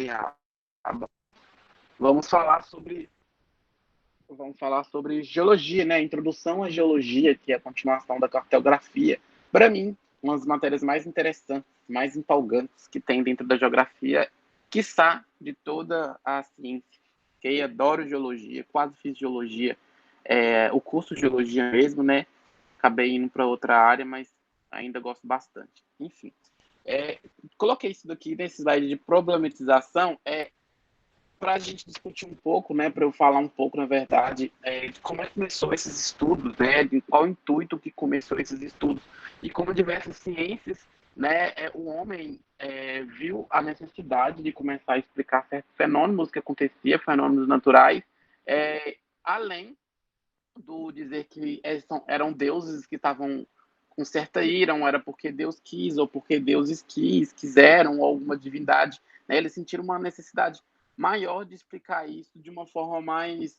Ah, tá bom. Vamos falar sobre vamos falar sobre geologia, né? Introdução à geologia, que é a continuação da cartografia. Para mim, uma das matérias mais interessantes, mais empolgantes que tem dentro da geografia, quiçá de toda a ciência. Ok? Adoro geologia, quase fiz geologia, o curso de geologia mesmo, né? Acabei indo para outra área, mas ainda gosto bastante. Enfim, é, coloquei isso daqui nesse slide de problematização, para a gente discutir um pouco, né, para eu falar um pouco, na verdade, de como é que começou esses estudos, né, de qual intuito que começou esses estudos, e como diversas ciências, né, o homem viu a necessidade de começar a explicar certos fenômenos que acontecia, fenômenos naturais, além do dizer que eram deuses que estavam com certa ira, ou era porque Deus quis, ou porque deuses quiseram, ou alguma divindade, né? Eles sentiram uma necessidade maior de explicar isso de uma forma mais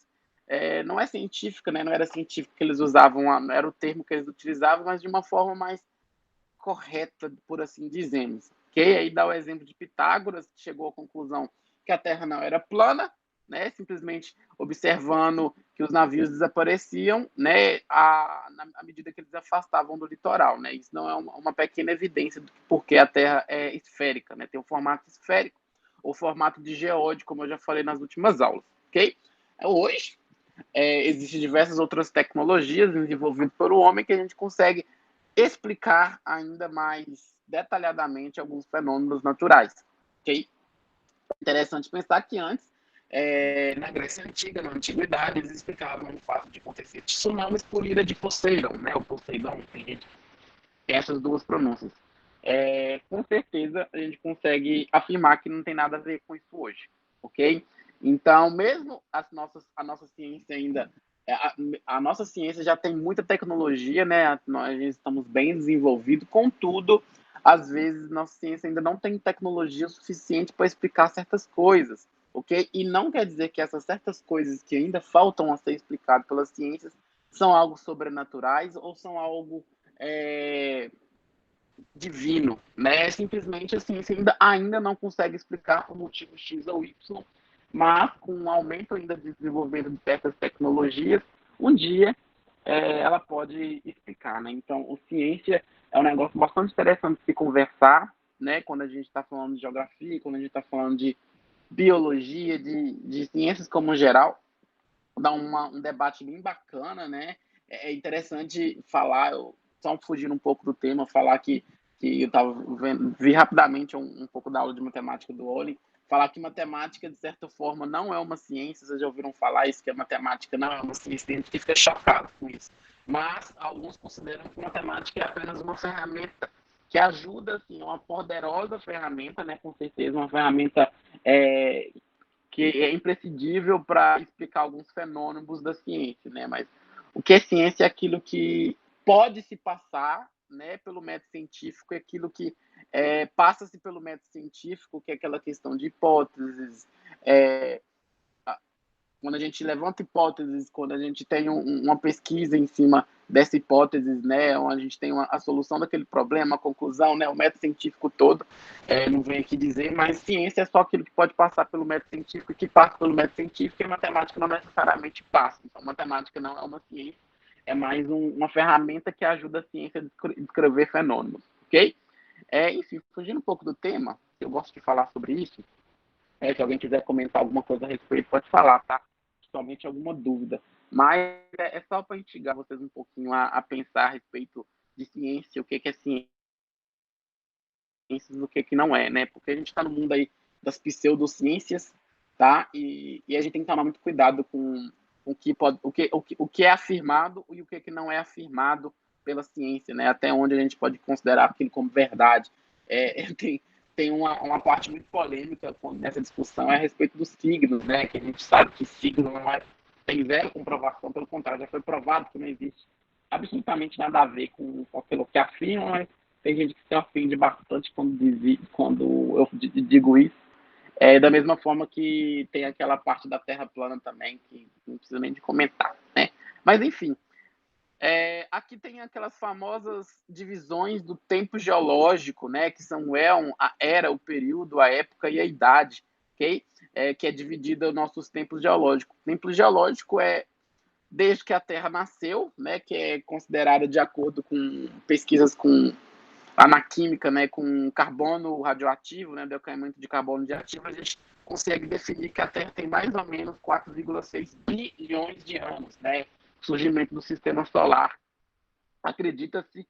não é científica, né? Não era científico que eles usavam, não era o termo que eles utilizavam, mas de uma forma mais correta, por assim dizermos. Ok? Aí dá o exemplo de Pitágoras, que chegou à conclusão que a Terra não era plana, né? Simplesmente observando que os navios desapareciam, né? À medida que eles afastavam do litoral, né? Isso não é uma pequena evidência do porque a Terra é esférica, né? Tem um formato esférico ou formato de geóide, como eu já falei nas últimas aulas, ok? Hoje, existem diversas outras tecnologias desenvolvidas pelo homem que a gente consegue explicar ainda mais detalhadamente alguns fenômenos naturais. Ok? É interessante pensar que antes, na Grécia Antiga, na Antiguidade, eles explicavam o fato de acontecer tsunamis por ira de Poseidon, né? O Poseidon, tem essas duas pronúncias. Com certeza a gente consegue afirmar que não tem nada a ver com isso hoje, ok? Então, mesmo a nossa ciência ainda, a nossa ciência já tem muita tecnologia, né? Nós estamos bem desenvolvidos, contudo, às vezes nossa ciência ainda não tem tecnologia suficiente para explicar certas coisas, ok? E não quer dizer que essas certas coisas que ainda faltam a ser explicadas pelas ciências são algo sobrenaturais ou são algo é, divino, né? Simplesmente assim, a ciência ainda não consegue explicar por motivo X ou Y, mas com o aumento ainda de desenvolvimento de certas tecnologias, um dia ela pode explicar, né? Então, a ciência é um negócio bastante interessante de se conversar, né? Quando a gente está falando de geografia, quando a gente está falando de biologia, de ciências como geral, dá um debate bem bacana, né? É interessante falar, só fugindo um pouco do tema, falar que eu tava vi rapidamente um pouco da aula de matemática do Oli, falar que matemática, de certa forma, não é uma ciência, vocês já ouviram falar isso, que a matemática não é uma ciência, tem gente que fica chocado com isso. Mas alguns consideram que matemática é apenas uma ferramenta que ajuda, assim, uma poderosa ferramenta, né, com certeza, uma ferramenta é, que é imprescindível para explicar alguns fenômenos da ciência, né? Mas o que é ciência é aquilo que pode se passar, né, pelo método científico, é aquilo que passa-se pelo método científico, que é aquela questão de hipóteses, é, quando a gente levanta hipóteses, quando a gente tem uma pesquisa em cima dessa hipótese, né, onde a gente tem a solução daquele problema, a conclusão, né, o método científico todo, não vem aqui dizer, mas ciência é só aquilo que pode passar pelo método científico e que passa pelo método científico e a matemática não necessariamente passa. Então, matemática não é uma ciência, é mais uma ferramenta que ajuda a ciência a descrever fenômenos, ok? Enfim, fugindo um pouco do tema, eu gosto de falar sobre isso, se alguém quiser comentar alguma coisa a respeito, pode falar, tá? Somente alguma dúvida. Mas é só para instigar vocês um pouquinho a pensar a respeito de ciência, o que é ciência e o que não é, né? Porque a gente está no mundo aí das pseudociências, tá? E a gente tem que tomar muito cuidado com o que é afirmado e o que não é afirmado pela ciência, né? Até onde a gente pode considerar aquilo como verdade. Tem uma parte muito polêmica nessa discussão a respeito dos signos, né? Que a gente sabe que signo não tem zero comprovação, pelo contrário, já foi provado que não existe absolutamente nada a ver com aquilo que afirmam, mas tem gente que se ofende bastante quando eu digo isso. Da mesma forma que tem aquela parte da Terra plana também, que não precisa nem de comentar, né? Mas, enfim, aqui tem aquelas famosas divisões do tempo geológico, né? Que são o éon, a era, o período, a época e a idade. ok? Que é dividida os nossos tempos geológicos. O tempo geológico é desde que a Terra nasceu, né, que é considerada de acordo com pesquisas na química, né, com carbono radioativo, né, decaimento de carbono radioativo, a gente consegue definir que a Terra tem mais ou menos 4,6 bilhões de anos, né, surgimento do sistema solar. Acredita-se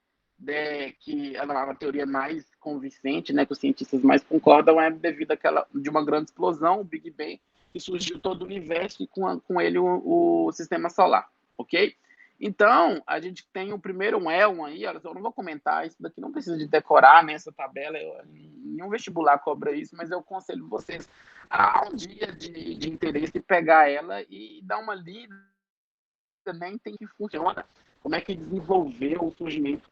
que a teoria mais convincente, né, que os cientistas mais concordam, é devido de uma grande explosão, o Big Bang, que surgiu todo o universo e com ele o sistema solar, ok? Então, a gente tem o primeiro éon aí, olha, eu não vou comentar, isso daqui não precisa de decorar nessa tabela, nenhum vestibular cobra isso, mas eu aconselho vocês a um dia de interesse pegar ela e dar uma lida, nem tem que funciona, como é que desenvolveu o surgimento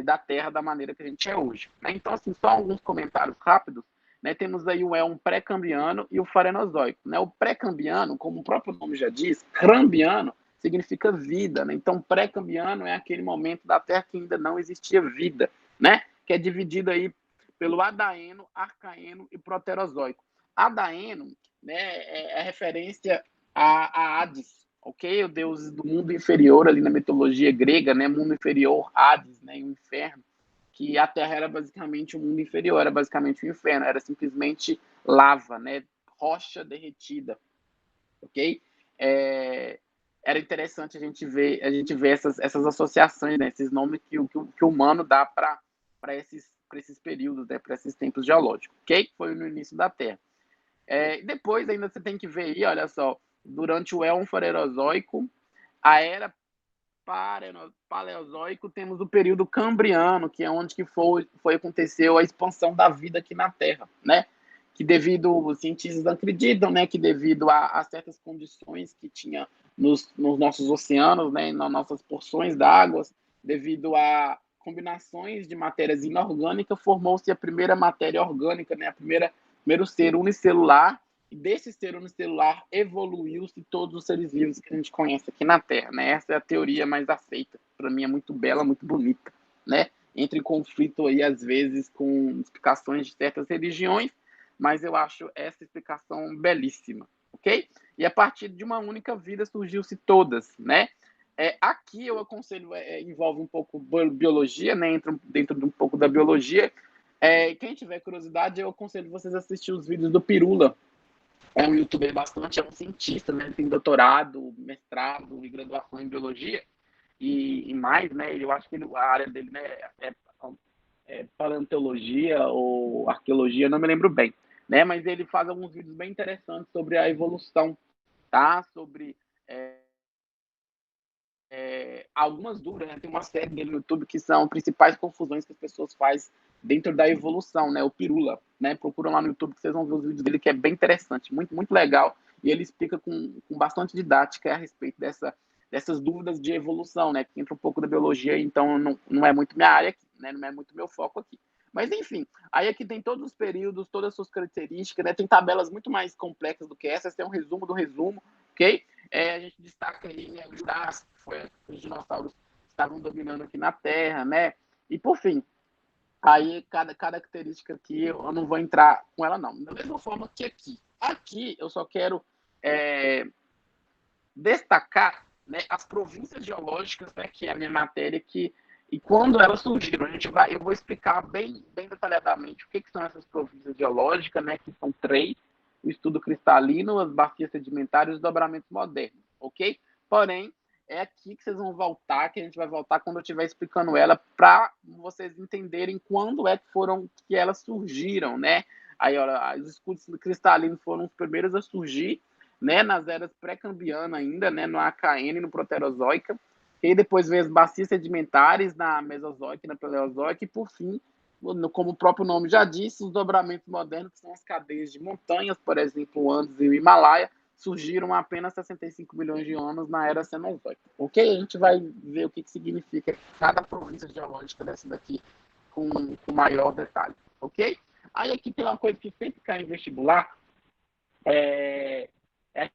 da Terra da maneira que a gente é hoje. Né? Então, assim, só alguns comentários rápidos. Né? Temos aí o éon pré-cambriano e o farenozoico. Né? O pré-cambriano, como o próprio nome já diz, cambriano significa vida. Né? Então, pré-cambriano é aquele momento da Terra que ainda não existia vida, né? Que é dividido aí pelo Adaeno, Arcaeno e Proterozoico. Adaeno, né, é referência a Hades, ok? O deus do mundo inferior ali na mitologia grega, né? Mundo inferior, Hades, né? O inferno. Que a Terra era basicamente o mundo inferior, era basicamente o inferno, era simplesmente lava, né? Rocha derretida, ok? Era interessante a gente ver essas associações, né? Esses nomes que o humano dá para esses períodos, né? Para esses tempos geológicos, ok? Foi no início da Terra. Depois ainda você tem que ver aí, olha só, durante o éon Paleozoico, a era Paleozoico, temos o período Cambriano, que é onde que aconteceu a expansão da vida aqui na Terra, né? Que devido, os cientistas acreditam, né, que devido a certas condições que tinha nos nossos oceanos, né, nas nossas porções d'água, devido a combinações de matérias inorgânicas, formou-se a primeira matéria orgânica, né, primeiro ser unicelular, e desse ser unicelular evoluiu-se todos os seres vivos que a gente conhece aqui na Terra, né? Essa é a teoria mais aceita. Para mim é muito bela, muito bonita, né? Entra em conflito aí às vezes com explicações de certas religiões, mas eu acho essa explicação belíssima, ok? E a partir de uma única vida surgiu-se todas, né? Aqui eu aconselho, envolve um pouco biologia, né? Entra dentro de um pouco da biologia. Quem tiver curiosidade, eu aconselho vocês a assistir os vídeos do Pirula. É um youtuber é um cientista, né? Ele tem doutorado, mestrado e graduação em biologia e mais, né? Eu acho que a área dele, né, paleontologia ou arqueologia, não me lembro bem, né? Mas ele faz alguns vídeos bem interessantes sobre a evolução, tá? Sobre algumas dúvidas, né? Tem uma série dele no YouTube que são principais confusões que as pessoas fazem dentro da evolução, né? O Pirula, né? Procuram lá no YouTube que vocês vão ver os vídeos dele, que é bem interessante, muito, muito legal. E ele explica com bastante didática a respeito dessas dúvidas de evolução, né? Que entra um pouco da biologia, então não é muito minha área, né? Não é muito meu foco aqui. Mas, enfim, aí aqui tem todos os períodos, todas as suas características, né? Tem tabelas muito mais complexas do que essas, tem um resumo do resumo, ok? A gente destaca aí, né, o Jurássico, que foi os dinossauros estavam dominando aqui na Terra, né? E, por fim, aí cada característica aqui eu não vou entrar com ela, não. Da mesma forma que aqui. Aqui eu só quero destacar, né, as províncias geológicas, né, que é a minha matéria, e quando elas surgiram, eu vou explicar bem, bem detalhadamente o que são essas províncias geológicas, né, que são três: o estudo cristalino, as bacias sedimentares e os dobramentos modernos, ok? Porém, é aqui que vocês vão voltar, que a gente vai voltar quando eu estiver explicando ela, para vocês entenderem quando que elas surgiram, né? Aí, olha, os escudos cristalinos foram os primeiros a surgir, né, nas eras pré-cambriana ainda, né, no Arcaeno e no Proterozoica, e depois veio as bacias sedimentares na Mesozoica e na Paleozoica, e por fim, como o próprio nome já disse, os dobramentos modernos, que são as cadeias de montanhas, por exemplo, o Andes e o Himalaia, surgiram há apenas 65 milhões de anos na era Cenozoica. Ok? A gente vai ver o que significa cada província geológica dessa daqui com maior detalhe. Ok? Aí aqui tem uma coisa que sempre cai em vestibular, é a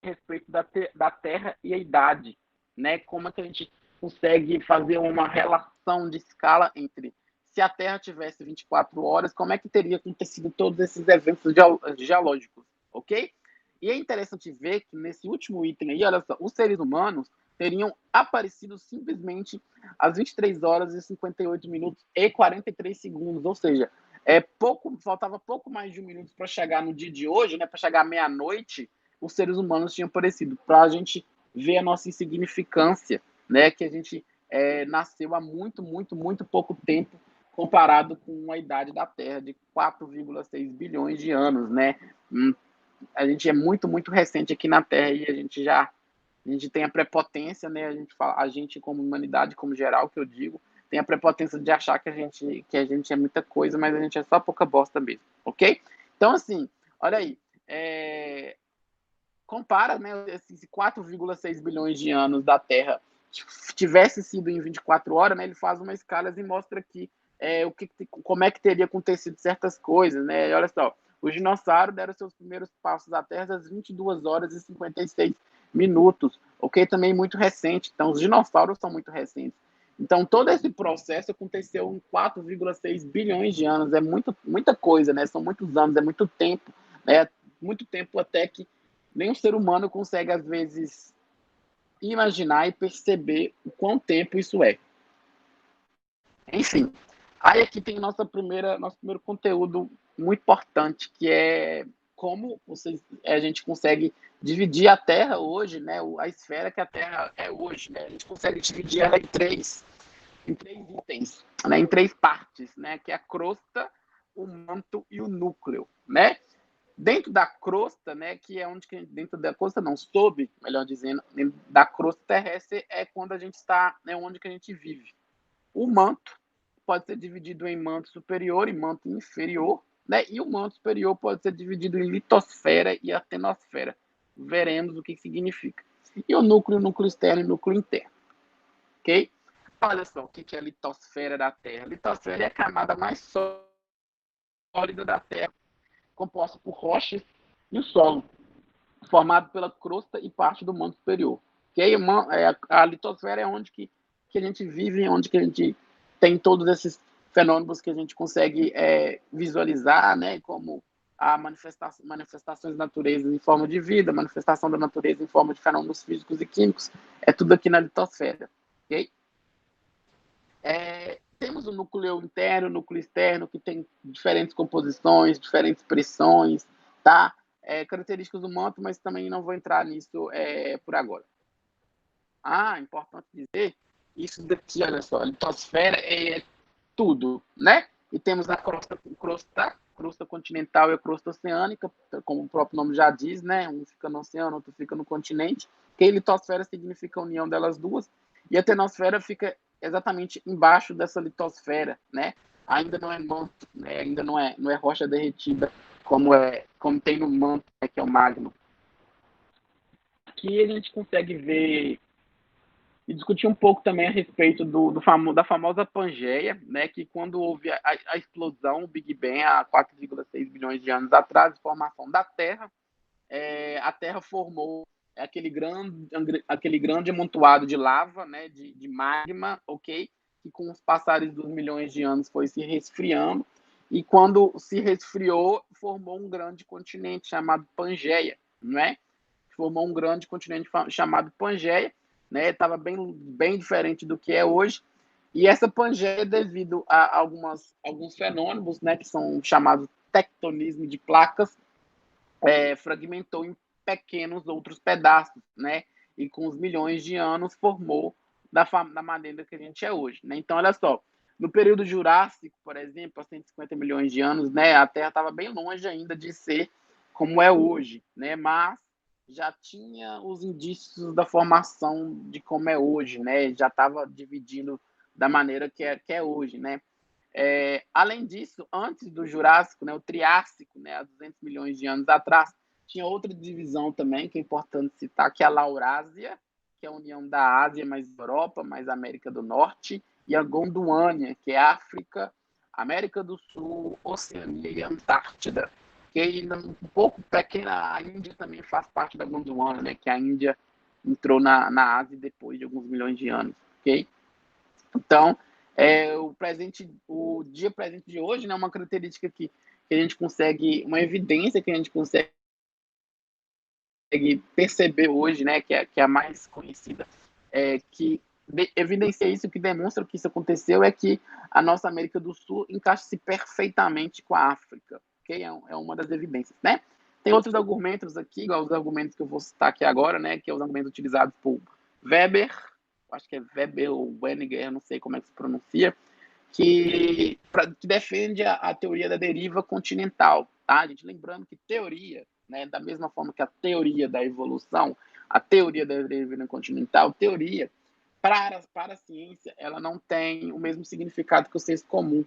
respeito da Terra e a idade, né? Como é que a gente consegue fazer uma relação de escala entre se a Terra tivesse 24 horas, como é que teria acontecido todos esses eventos geológicos, ok? E é interessante ver que nesse último item aí, olha só, os seres humanos teriam aparecido simplesmente às 23 horas e 58 minutos e 43 segundos, ou seja, faltava pouco mais de 1 minuto para chegar no dia de hoje, né, para chegar à meia-noite, os seres humanos tinham aparecido, para a gente ver a nossa insignificância, né, que a gente nasceu há muito, muito, muito pouco tempo, comparado com a idade da Terra, de 4,6 bilhões de anos, né? A gente é muito, muito recente aqui na Terra e a gente tem a prepotência, né? A gente como humanidade, como geral, que eu digo, tem a prepotência de achar que a gente é muita coisa, mas a gente é só pouca bosta mesmo, ok? Então, assim, olha aí, compara, né, esses 4,6 bilhões de anos da Terra tivesse sido em 24 horas, né, ele faz uma escala e mostra aqui como é que teria acontecido certas coisas, né? E olha só, os dinossauros deram seus primeiros passos à Terra às 22 horas e 56 minutos, ok? Também muito recente, então os dinossauros são muito recentes. Então todo esse processo aconteceu em 4,6 bilhões de anos, é muita coisa, né? São muitos anos, é muito tempo, né? Muito tempo até que nem o ser humano consegue, às vezes, imaginar e perceber o quão tempo isso é. Enfim, aí aqui tem nosso primeiro conteúdo muito importante, que é como a gente consegue dividir a Terra hoje, né, a esfera que a Terra é hoje. Né, a gente consegue dividir ela em três itens, né, em três partes, né, que é a crosta, o manto e o núcleo. Né? Dentro da crosta, né, que é onde dentro da crosta não, sob, melhor dizendo, dentro da crosta terrestre é quando a gente está, é onde que a gente vive. O manto pode ser dividido em manto superior e manto inferior, né? E o manto superior pode ser dividido em litosfera e atenosfera. Veremos o que significa. E o núcleo externo e núcleo interno, ok? Olha só o que é a litosfera da Terra. A litosfera é a camada mais sólida da Terra, composta por rochas e o solo, formado pela crosta e parte do manto superior. A litosfera é onde que a gente vive, onde que a gente tem todos esses fenômenos que a gente consegue visualizar, né, como a manifestações da natureza em forma de vida, manifestação da natureza em forma de fenômenos físicos e químicos, é tudo aqui na litosfera, ok? Temos o núcleo interno, o núcleo externo, que tem diferentes composições, diferentes pressões, tá? Características do manto, mas também não vou entrar nisso por agora. Importante dizer, isso daqui, olha só, a litosfera é tudo, né? E temos a crosta continental e a crosta oceânica, como o próprio nome já diz, né? Um fica no oceano, outro fica no continente. Que litosfera significa a união delas duas, e a tenosfera fica exatamente embaixo dessa litosfera, né? Ainda não é manto, né? Ainda não é rocha derretida, como tem no manto, né? Que é o magma. Aqui a gente consegue ver e discutir um pouco também a respeito da famosa Pangeia, né, que quando houve a explosão, o Big Bang, há 4,6 bilhões de anos atrás, a formação da Terra, a Terra formou aquele grande amontoado de lava, né, de magma, ok? Que com os passares dos milhões de anos foi se resfriando, e quando se resfriou, formou um grande continente chamado Pangeia, não é? Formou um grande continente chamado Pangeia, né? Estava bem diferente do que é hoje. E essa Pangeia, devido a alguns fenômenos, né, que são chamados tectonismo de placas, fragmentou em pequenos outros pedaços, né? E com os milhões de anos formou da maneira que a gente é hoje, né? Então, olha só, no período Jurássico, por exemplo, há 150 milhões de anos, né, a Terra estava bem longe ainda de ser como é hoje, né? Mas já tinha os indícios da formação de como é hoje, né? Já estava dividindo da maneira que é hoje, né? Além disso, antes do Jurássico, né, o Triássico, né, há 200 milhões de anos atrás, tinha outra divisão também, que é importante citar, que é a Laurásia, que é a união da Ásia mais Europa, mais América do Norte, e a Gondwana, que é África, América do Sul, Oceania e Antártida. Que ainda um pouco pequena, a Índia também faz parte da Gondwana, né, que a Índia entrou na Ásia depois de alguns milhões de anos, ok? Então, O dia presente de hoje, né, uma característica que a gente consegue, uma evidência que a gente consegue perceber hoje, né, que é a mais conhecida, que evidencia isso, que demonstra que isso aconteceu, é que a nossa América do Sul encaixa-se perfeitamente com a África, ok? É uma das evidências, né? Tem outros argumentos aqui, igual os argumentos que eu vou citar aqui agora, né, que é os argumentos utilizados por Weber, acho que é Weber ou Weniger, não sei como é que se pronuncia, que defende a teoria da deriva continental, tá? Gente, lembrando que teoria, né, da mesma forma que a teoria da evolução, a teoria da deriva continental, teoria, para a ciência, ela não tem o mesmo significado que o senso comum,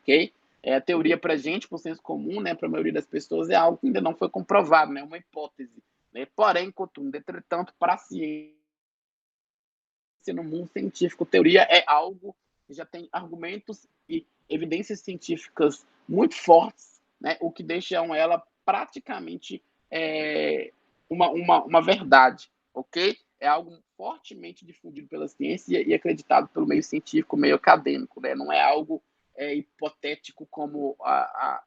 ok? A teoria para a gente, para o senso comum, né, para a maioria das pessoas, é algo que ainda não foi comprovado, né, uma hipótese. Né? Porém, contudo, entretanto, para a ciência, no mundo científico, teoria é algo que já tem argumentos e evidências científicas muito fortes, né, o que deixa ela praticamente uma verdade, ok? É algo fortemente difundido pela ciência e acreditado pelo meio científico, meio acadêmico, né? Não é algo hipotético como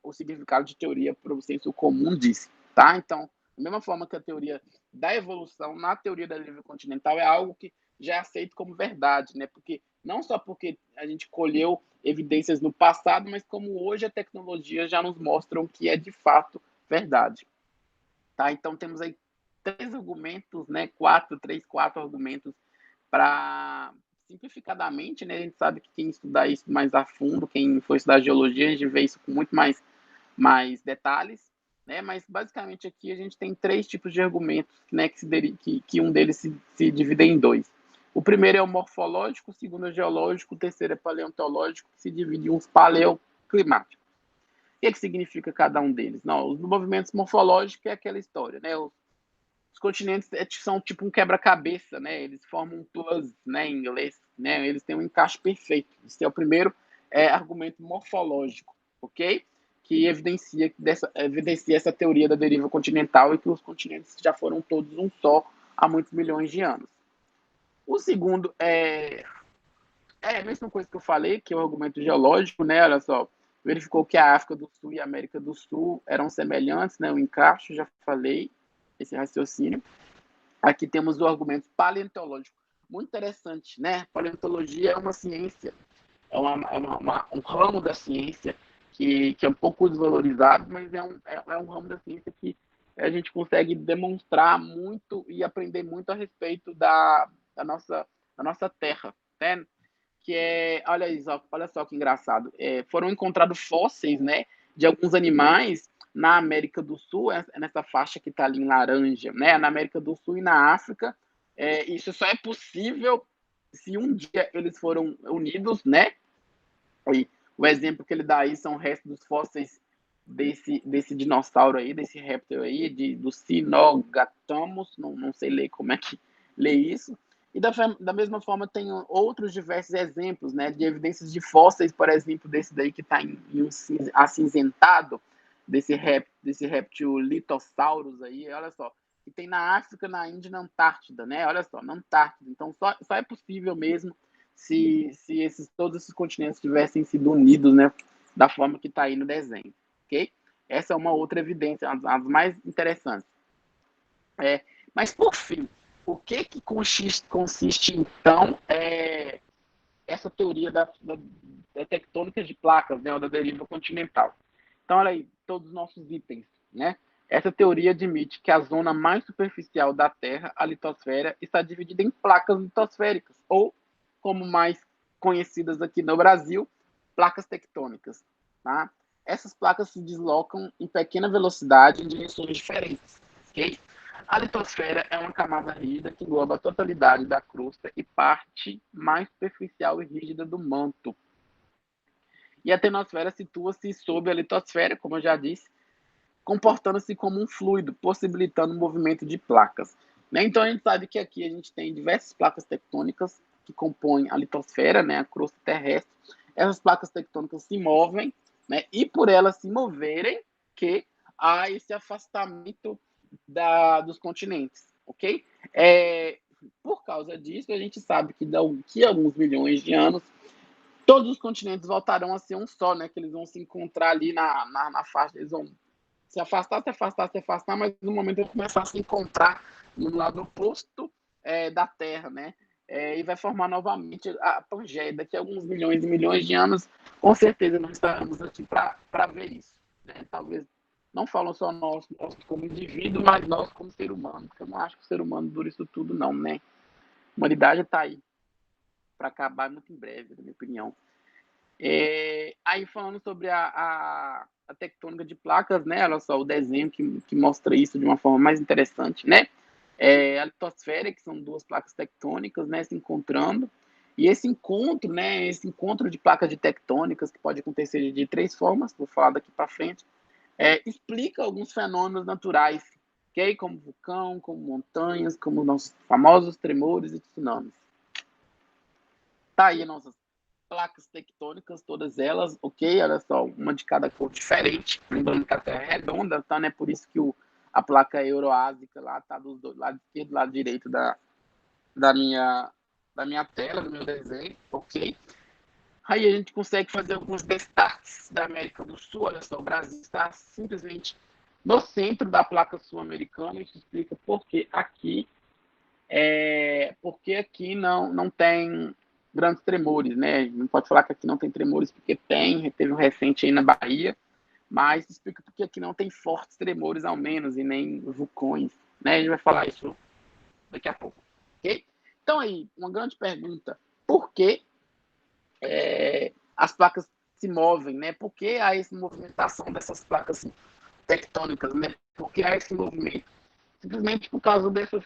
o significado de teoria para o senso comum diz, tá? Então, da mesma forma que a teoria da evolução, na teoria da deriva continental, é algo que já é aceito como verdade, né? Porque não só porque a gente colheu evidências no passado, mas como hoje a tecnologia já nos mostram que é de fato verdade, tá? Então temos aí três argumentos, né? Quatro argumentos para simplificadamente, né? A gente sabe que quem estudar isso mais a fundo, quem for estudar geologia, a gente vê isso com muito mais detalhes, né? Mas basicamente aqui a gente tem três tipos de argumentos, né? Que um deles se divide em dois. O primeiro é o morfológico, o segundo é o geológico, o terceiro é paleontológico, que se divide em uns paleoclimáticos. O que significa cada um deles? Não, os movimentos morfológicos é aquela história, né? Os continentes são tipo um quebra-cabeça, né? Eles formam um puzzle, né, em inglês, né? Eles têm um encaixe perfeito. Esse é o primeiro argumento morfológico, ok? Que evidencia essa teoria da deriva continental e que os continentes já foram todos um só há muitos milhões de anos. O segundo é a mesma coisa que eu falei, que é o argumento geológico, né? Olha só, verificou que a África do Sul e a América do Sul eram semelhantes, né? O encaixe, já falei, esse raciocínio. Aqui temos o argumento paleontológico. Muito interessante, né? Paleontologia é uma ciência, um ramo da ciência que é um pouco desvalorizado, mas é um ramo da ciência que a gente consegue demonstrar muito e aprender muito a respeito da nossa terra, né? Que olha só que engraçado, foram encontrados fósseis, né, de alguns animais na América do Sul, nessa faixa que está ali em laranja, né, na América do Sul e na África. Isso só é possível se um dia eles foram unidos, né? E o exemplo que ele dá aí são restos dos fósseis desse dinossauro aí, desse réptil aí, do Cynogathmus, não sei ler como é que lê isso. E da mesma forma tem outros diversos exemplos, né, de evidências de fósseis, por exemplo, desse daí que está em acinzentado, desse réptil Lithosaurus aí, olha só, que tem na África, na Índia e na Antártida, né, olha só, na Antártida. Então só é possível mesmo se todos esses continentes tivessem sido unidos, né, da forma que está aí no desenho, ok? Essa é uma outra evidência, as mais interessantes. Mas, por fim, o que consiste então, essa teoria da tectônica de placas, né, ou da deriva continental? Então, olha aí, todos os nossos itens, né? Essa teoria admite que a zona mais superficial da Terra, a litosfera, está dividida em placas litosféricas, ou, como mais conhecidas aqui no Brasil, placas tectônicas. Tá? Essas placas se deslocam em pequena velocidade em direções diferentes. Okay? A litosfera é uma camada rígida que engloba a totalidade da crosta e parte mais superficial e rígida do manto. E a tenosfera situa-se sob a litosfera, como eu já disse, comportando-se como um fluido, possibilitando o movimento de placas. Né? Então a gente sabe que aqui a gente tem diversas placas tectônicas que compõem a litosfera, né, a crosta terrestre. Essas placas tectônicas se movem, né, e por elas se moverem, que há esse afastamento dos continentes, ok? Por causa disso, a gente sabe que daqui a alguns milhões de anos todos os continentes voltarão a ser um só, né? Que eles vão se encontrar ali na faixa, eles vão se afastar, se afastar, se afastar, mas no momento eles começar a se encontrar no lado oposto da Terra, né? E vai formar novamente a Pangeia. Daqui a alguns milhões e milhões de anos, com certeza nós estaremos aqui para ver isso, né? Talvez não falam só nós como indivíduo, mas nós como ser humano, porque eu não acho que o ser humano dura isso tudo, não, né? A humanidade está aí para acabar muito em breve, na minha opinião. Aí falando sobre a tectônica de placas, né? Olha só o desenho que mostra isso de uma forma mais interessante, né? A litosfera, que são duas placas tectônicas, né, se encontrando. E esse encontro, né, esse encontro de placas de tectônicas, que pode acontecer de três formas, vou falar daqui para frente, explica alguns fenômenos naturais, okay? Como vulcão, como montanhas, como nossos famosos tremores e tsunamis. Tá aí nossas placas tectônicas, todas elas, ok? Olha só, uma de cada cor diferente. Lembrando que a Terra é redonda, tá? Né? Por isso que a placa euroásica lá tá dos dois, lado esquerdo e lado direito da minha tela, do meu desenho, ok? Aí a gente consegue fazer alguns destaques da América do Sul. Olha só, o Brasil está simplesmente no centro da placa sul-americana. Isso explica porque aqui não tem grandes tremores, né? Não pode falar que aqui não tem tremores, porque teve um recente aí na Bahia, mas explica porque aqui não tem fortes tremores, ao menos, e nem vulcões, né? A gente vai falar isso daqui a pouco, ok? Então aí, uma grande pergunta, por que as placas se movem, né? Por que há essa movimentação dessas placas tectônicas, né? Por que há esse movimento? Simplesmente por causa dessas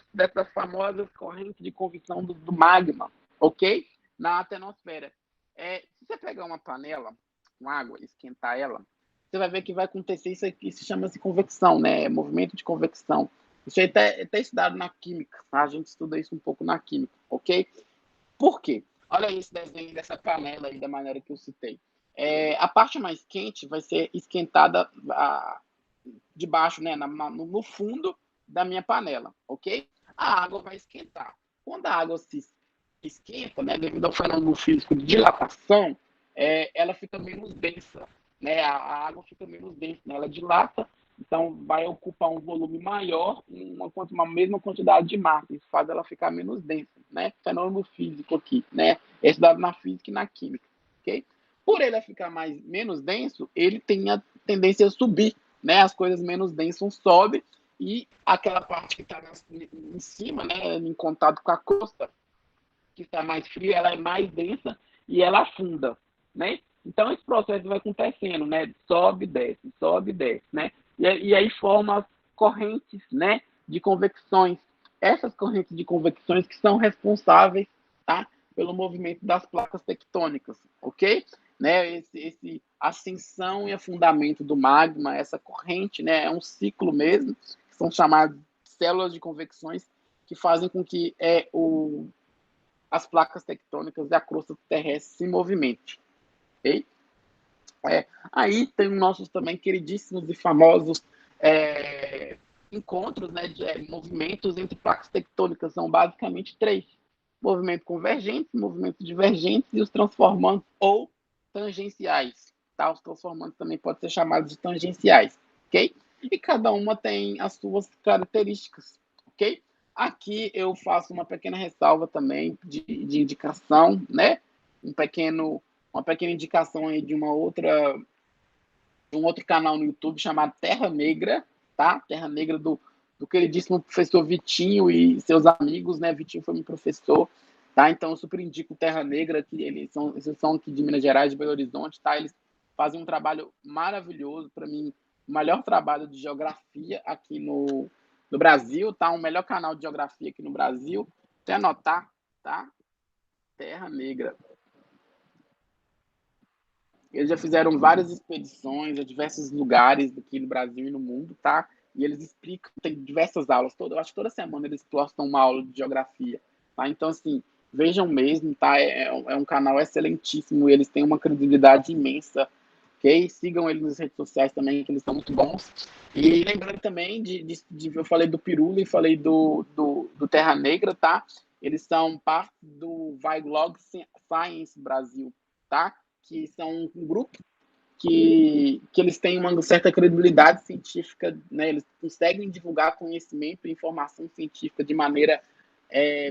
famosas correntes de convecção do magma, ok? Na atmosfera. Se você pegar uma panela com água e esquentar ela, você vai ver que vai acontecer isso aqui, se chama-se convecção, né? Movimento de convecção. Isso aí até estudado na química, tá? A gente estuda isso um pouco na química, ok? Por quê? Olha esse desenho dessa panela aí, da maneira que eu citei. A parte mais quente vai ser esquentada de baixo, né, no fundo da minha panela, ok? A água vai esquentar. Quando a água se esquenta, né, devido ao fenômeno físico de dilatação, ela fica menos densa, né? A água fica menos densa, né? Ela dilata, então vai ocupar um volume maior, uma mesma quantidade de massa. Isso faz ela ficar menos densa, né? Fenômeno físico aqui, né? É estudado na física e na química, ok? Por ele ficar menos denso, ele tem a tendência a subir, né? As coisas menos densas sobem e aquela parte que está em cima, né, em contato com a crosta, que está mais fria, ela é mais densa e ela afunda, né? Então esse processo vai acontecendo, né? Sobe, desce, né? E aí forma as correntes, né, de convecções. Essas correntes de convecções que são responsáveis, tá, pelo movimento das placas tectônicas, ok? Né? Esse ascensão e afundamento do magma, essa corrente, né, é um ciclo mesmo, que são chamadas células de convecções, que fazem com que as placas tectônicas e a crosta terrestre se movimentem. Okay? Aí tem nossos também queridíssimos e famosos encontros, né, de movimentos entre placas tectônicas. São basicamente três: movimento convergente, movimento divergente e os transformantes ou tangenciais. Tá? Os transformantes também podem ser chamados de tangenciais, ok? E cada uma tem as suas características, ok? Aqui eu faço uma pequena ressalva também de indicação, né? Uma pequena indicação aí de um outro canal no YouTube chamado Terra Negra, tá? Terra Negra do queridíssimo professor Vitinho e seus amigos, né? Vitinho foi meu professor, tá? Então eu super indico Terra Negra, que eles são aqui de Minas Gerais, de Belo Horizonte, tá? Eles fazem um trabalho maravilhoso, para mim, o melhor trabalho de geografia aqui no Brasil, tá? O melhor canal de geografia aqui no Brasil. Até anotar, tá? Terra Negra. Eles já fizeram várias expedições a diversos lugares aqui no Brasil e no mundo, tá? E eles explicam, tem diversas aulas, eu acho que toda semana eles postam uma aula de geografia, tá? Então, assim, vejam mesmo, tá? É um canal excelentíssimo, eles têm uma credibilidade imensa, ok? Sigam eles nas redes sociais também, que eles são muito bons. E lembrando também, eu falei do Pirula e falei do Terra Negra, tá? Eles são parte do Vai Log Science Brasil, tá? Que são um grupo que eles têm uma certa credibilidade científica, né? Eles conseguem divulgar conhecimento e informação científica de maneira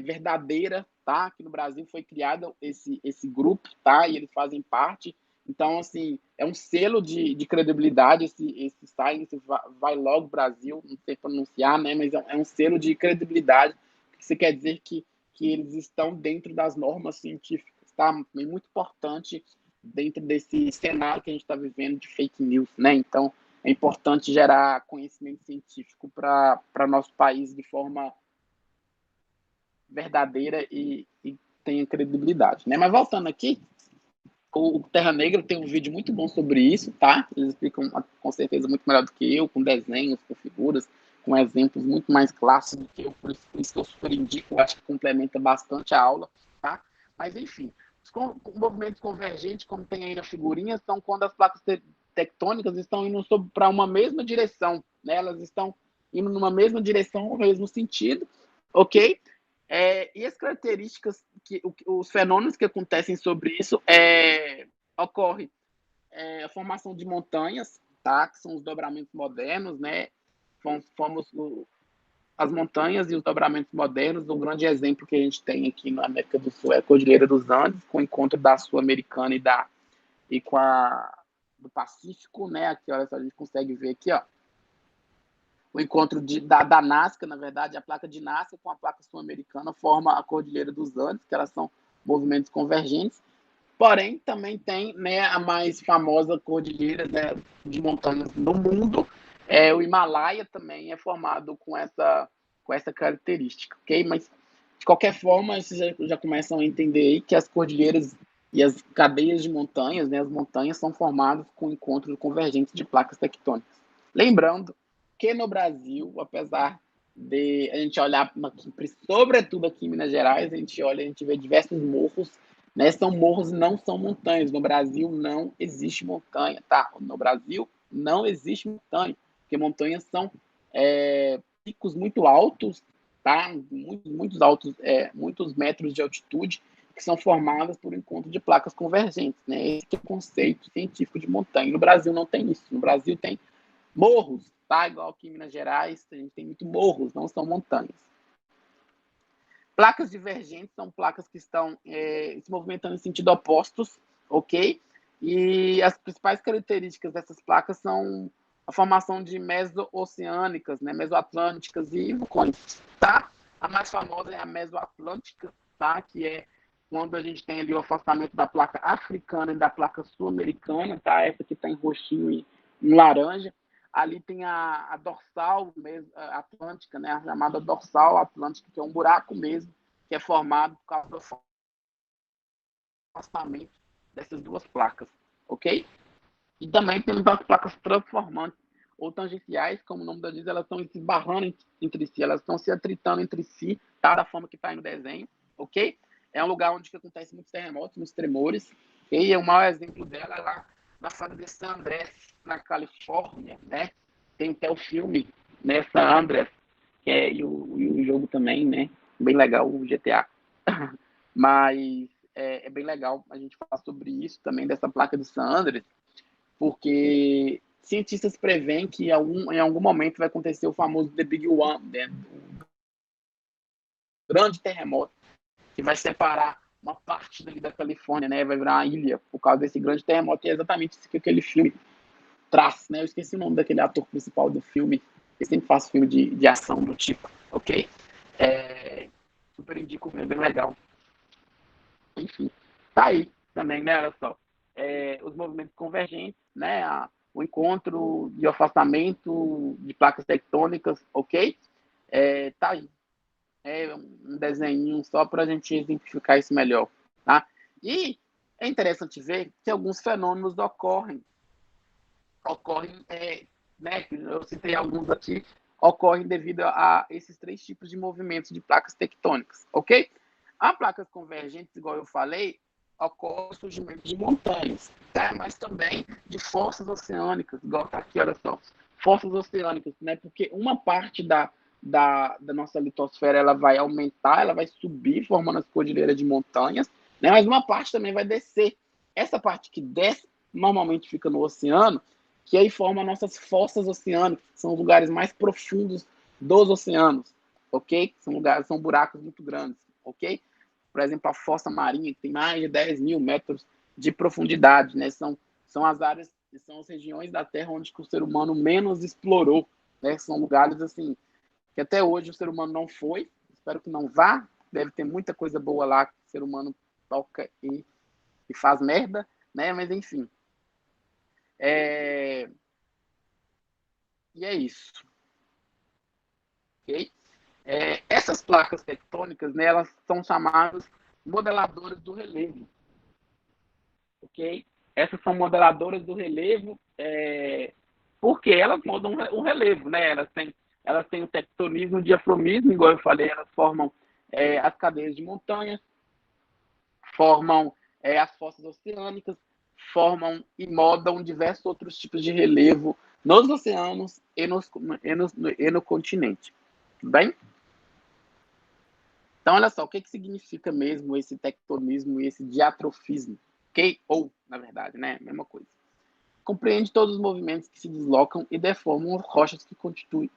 verdadeira, tá? Aqui no Brasil foi criado esse grupo, tá? E eles fazem parte. Então, assim, é um selo de credibilidade esse Science vai logo Brasil, não sei pronunciar, né? Mas é um selo de credibilidade, que isso quer dizer que eles estão dentro das normas científicas, tá? É muito importante dentro desse cenário que a gente está vivendo de fake news, né? Então, é importante gerar conhecimento científico para nosso país de forma verdadeira e tenha credibilidade, né? Mas voltando aqui, o Terra Negra tem um vídeo muito bom sobre isso, tá? Eles explicam com certeza muito melhor do que eu, com desenhos, com figuras, com exemplos muito mais clássicos do que eu, por isso que eu super indico, acho que complementa bastante a aula, tá? Mas enfim, os movimentos convergentes, como tem aí na figurinha, são quando as placas tectônicas estão indo para uma mesma direção, né? Elas estão indo numa mesma direção, no mesmo sentido, ok? E as características, os fenômenos que acontecem sobre isso ocorre a formação de montanhas, tá? Que são os dobramentos modernos, né? As montanhas e os dobramentos modernos. Um grande exemplo que a gente tem aqui na América do Sul é a Cordilheira dos Andes, com o encontro da Sul-Americana e com a do Pacífico, né? Aqui, olha só, a gente consegue ver aqui, ó, o encontro da Nazca, na verdade, a placa de Nazca com a placa sul-americana forma a Cordilheira dos Andes, que elas são movimentos convergentes. Porém, também tem, né, a mais famosa cordilheira, né, de montanhas no mundo, o Himalaia também é formado com essa característica, ok? Mas, de qualquer forma, vocês já começam a entender aí que as cordilheiras e as cadeias de montanhas, né, as montanhas são formadas com encontros convergentes de placas tectônicas. Lembrando que no Brasil, apesar de a gente olhar, sobretudo aqui em Minas Gerais, a gente vê diversos morros, né? São morros, não são montanhas. No Brasil não existe montanha, tá? No Brasil não existe montanha, porque montanhas são picos muito altos, tá? Muitos altos, muitos metros de altitude, que são formadas por encontro de placas convergentes, né? Esse é o conceito científico de montanha. No Brasil não tem isso. No Brasil tem morros, tá? Igual aqui em Minas Gerais, a gente tem muito morros, não são montanhas. Placas divergentes são placas que estão se movimentando em sentido opostos, ok? E as principais características dessas placas são a formação de meso-oceânicas, né, mesoatlânticas e vulcões, tá? A mais famosa é a mesoatlântica, tá? Que é quando a gente tem ali o afastamento da placa africana e da placa sul-americana, tá? Essa que está em roxinho e em laranja. Ali tem a dorsal atlântica, né? A chamada dorsal atlântica, que é um buraco mesmo, que é formado por causa do afastamento dessas duas placas, ok? E também temos as placas transformantes ou tangenciais, como o nome da diz, elas estão se esbarrando entre si, elas estão se atritando entre si, tá? Da forma que está aí no desenho, ok? É um lugar onde acontece muitos terremotos, muitos tremores, e o maior exemplo dela é lá na fase de San Andrés, na Califórnia, né? Tem até o filme, né, San Andrés, e o jogo também, né? Bem legal, o GTA. Mas é bem legal a gente falar sobre isso também, dessa placa de San Andrés, porque cientistas preveem que em algum momento vai acontecer o famoso The Big One, né? O grande terremoto, que vai separar uma parte dali da Califórnia, né? Vai virar uma ilha por causa desse grande terremoto. E é exatamente isso que aquele filme traz, né? Eu esqueci o nome daquele ator principal do filme. Ele sempre faz filme de ação do tipo, ok? Super indico, é bem legal. Enfim, tá aí também, né? Olha só. Os movimentos convergentes, né? O encontro de afastamento de placas tectônicas, ok? Tá aí. É um desenho só para a gente exemplificar isso melhor, tá? E é interessante ver que alguns fenômenos ocorrem, né? Eu citei alguns aqui, ocorrem devido a esses três tipos de movimentos de placas tectônicas, ok? A placas convergentes, igual eu falei, ocorre o surgimento de montanhas, tá? Mas também de forças oceânicas, igual está aqui, olha só, forças oceânicas, né? Porque uma parte da nossa litosfera ela vai aumentar, ela vai subir, formando as cordilheiras de montanhas, né? Mas uma parte também vai descer, Essa parte que desce normalmente fica no oceano, que aí forma nossas fossas oceânicas, que são os lugares mais profundos dos oceanos, ok? São buracos muito grandes, ok? Por exemplo, a fossa marinha, que tem mais de 10 mil metros de profundidade, né? São as áreas, são as regiões da Terra onde o ser humano menos explorou, né? São lugares, assim, que até hoje o ser humano não foi, espero que não vá, deve ter muita coisa boa lá que o ser humano toca e faz merda, né? Mas enfim. E é isso. Okay? Essas placas tectônicas, né, elas são chamadas modeladoras do relevo. Ok? Essas são modeladoras do relevo porque elas moldam o relevo, né? Elas têm o tectonismo, o diafromismo, igual eu falei, elas formam as cadeias de montanhas, formam as fossas oceânicas, formam e moldam diversos outros tipos de relevo nos oceanos e no continente. Tudo bem? Então, olha só, o que significa mesmo esse tectonismo e esse diatrofismo? Ok? Ou, na verdade, né? Mesma coisa. Compreende todos os movimentos que se deslocam e deformam as rochas que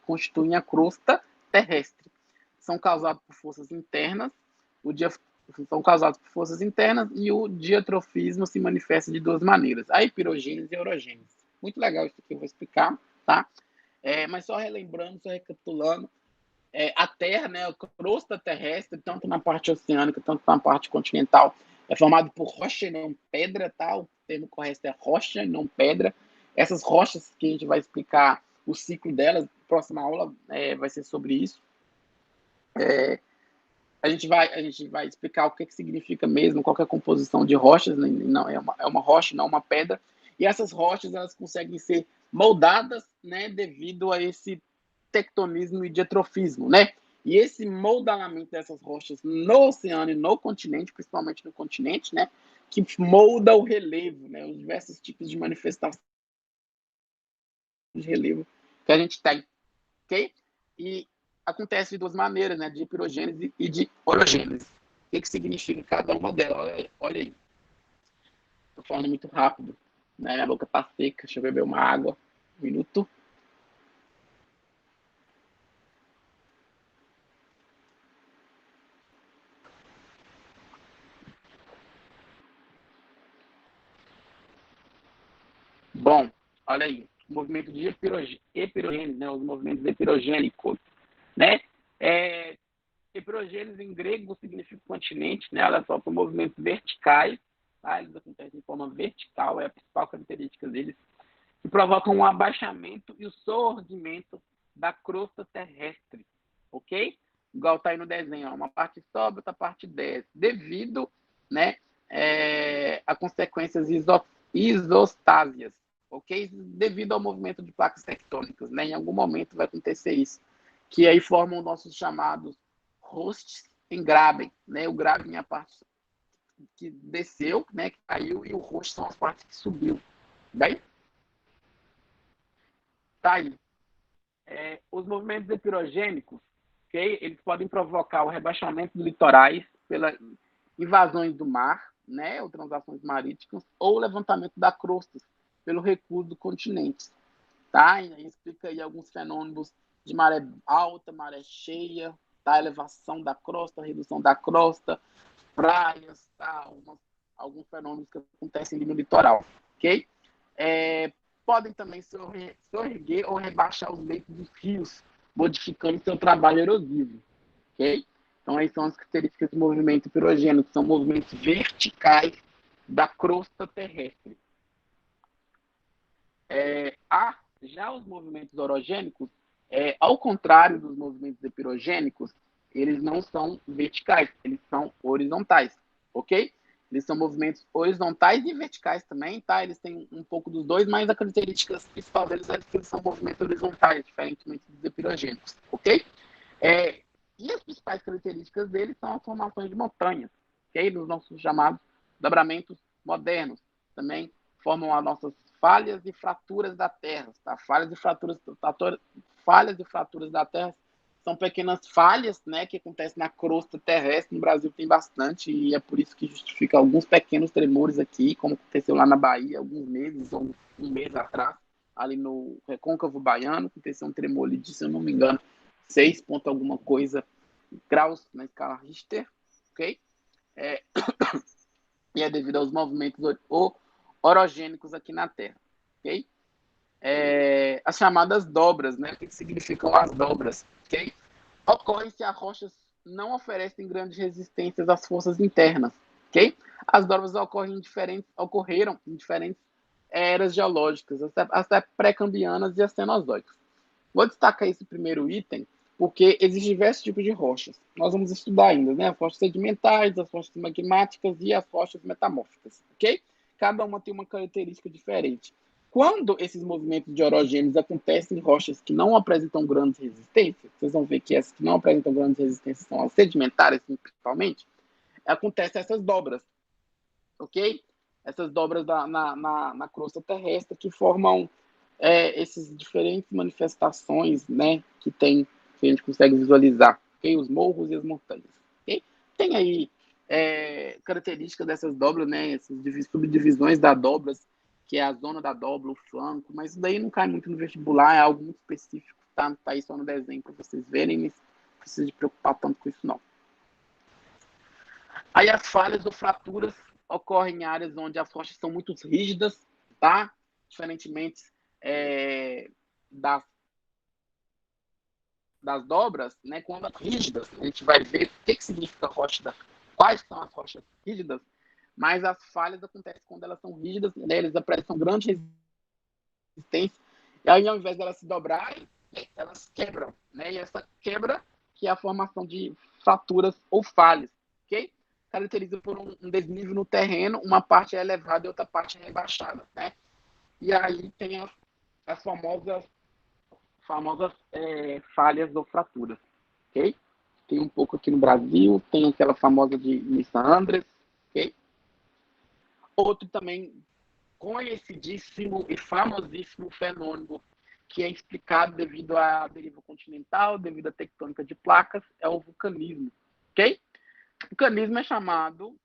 constituem a crosta terrestre. São causados por forças internas, e o diatrofismo se manifesta de duas maneiras, a epirogênese e a orogênese. Muito legal isso aqui, eu vou explicar, tá? Mas só relembrando, só recapitulando, a Terra, né, a crosta terrestre, tanto na parte oceânica, tanto na parte continental, é formado por rocha e não pedra, tá? O termo correto é rocha e não pedra. Essas rochas que a gente vai explicar o ciclo delas, próxima aula vai ser sobre isso. A gente vai explicar o que significa mesmo, qual é a composição de rochas, né? Não, é uma rocha, não uma pedra. E essas rochas, elas conseguem ser moldadas, né, devido a esse tectonismo e diatrofismo, né? E esse moldeamento dessas rochas no oceano e no continente, principalmente no continente, né, que molda o relevo, né, os diversos tipos de manifestação de relevo que a gente tem, ok? E acontece de duas maneiras, né, de pirogênese e de orogênese. O que significa cada uma delas? Olha aí. Estou falando muito rápido, né? Minha boca está seca, deixa eu beber uma água. Um minuto. Bom, olha aí, o movimento de epirogênese, né, os movimentos epirogênicos, né? Epirogênese em grego significa continente, né? Olha só, são movimentos verticais, tá? Eles acontecem de forma vertical, é a principal característica deles, que provocam um abaixamento e o sordimento da crosta terrestre, ok? Igual está aí no desenho, ó, uma parte sobe, outra parte desce, devido, né, a consequências isostásias, ok? Devido ao movimento de placas tectônicas, né? Em algum momento vai acontecer isso, que aí formam nossos chamados hosts em Graben, né? O Graben é a parte que desceu, né, que caiu, e o host são as partes que subiu. Bem, tá aí. Os movimentos epirogênicos, okay, eles podem provocar o rebaixamento dos litorais pelas invasões do mar, né, ou transações marítimas, ou o levantamento da crosta pelo recuo do continente. Tá? E aí explica aí alguns fenômenos de maré alta, maré cheia, tá? Elevação da crosta, redução da crosta, praias, tá? Alguns fenômenos que acontecem ali no litoral, ok? Podem também sorreguer ou rebaixar os leitos dos rios, modificando seu trabalho erosivo, ok? Então, aí são as características do movimento pirogênico, são movimentos verticais da crosta terrestre. Já os movimentos orogênicos, ao contrário dos movimentos epirogênicos, eles não são verticais, eles são horizontais, ok? Eles são movimentos horizontais e verticais também, tá? Eles têm um pouco dos dois, mas a característica principal deles é que eles são movimentos horizontais, diferentemente dos epirogênicos, ok? E as principais características deles são as formações de montanhas, ok? Nos nossos chamados dobramentos modernos. Também formam as nossas falhas e fraturas da Terra, tá? Falhas e fraturas da Terra São pequenas falhas, né, que acontecem na crosta terrestre. No Brasil tem bastante, e é por isso que justifica alguns pequenos tremores aqui, como aconteceu lá na Bahia, alguns meses, ou um mês atrás, ali no Recôncavo Baiano, aconteceu um tremor ali de, se eu não me engano, 6 ponto alguma coisa graus na escala Richter, ok? E é devido aos movimentos orogênicos aqui na Terra, ok? As chamadas dobras, né? O que significam as dobras, ok? Ocorrem se as rochas não oferecem grandes resistências às forças internas, ok? As dobras ocorreram em diferentes eras geológicas, até pré-cambrianas e as cenozoicas. Vou destacar esse primeiro item, porque existem diversos tipos de rochas. Nós vamos estudar ainda, né? As rochas sedimentares, as rochas magmáticas e as rochas metamórficas, ok? Cada uma tem uma característica diferente. Quando esses movimentos de orogênios acontecem em rochas que não apresentam grandes resistências, vocês vão ver que essas que não apresentam grandes resistências são as sedimentares, principalmente, acontecem essas dobras, ok? Essas dobras na crosta terrestre que formam essas diferentes manifestações, né, que a gente consegue visualizar, ok? Os morros e as montanhas, ok? Tem aí características dessas dobras, né, essas subdivisões da dobras, que é a zona da dobra, o flanco, mas isso daí não cai muito no vestibular, é algo muito específico, tá? Tá aí só no desenho para vocês verem, mas não precisa de preocupar tanto com isso, não. Aí as falhas ou fraturas ocorrem em áreas onde as rochas são muito rígidas, tá? Diferentemente das, das dobras, né? Quando as rígidas, a gente vai ver o que significa rocha, quais são as rochas rígidas, mas as falhas acontecem quando elas são rígidas, né? Eles apresentam grande resistência, e aí ao invés de elas se dobrarem, elas quebram, né? E essa quebra que é a formação de fraturas ou falhas, ok? Caracteriza por um desnível no terreno, uma parte é elevada e outra parte é rebaixada, né? E aí tem as famosas falhas ou fraturas, ok? Tem um pouco aqui no Brasil, tem aquela famosa de Missa Andres, ok? Outro também conhecidíssimo e famosíssimo fenômeno que é explicado devido à deriva continental, devido à tectônica de placas, é o vulcanismo, ok? O vulcanismo é chamado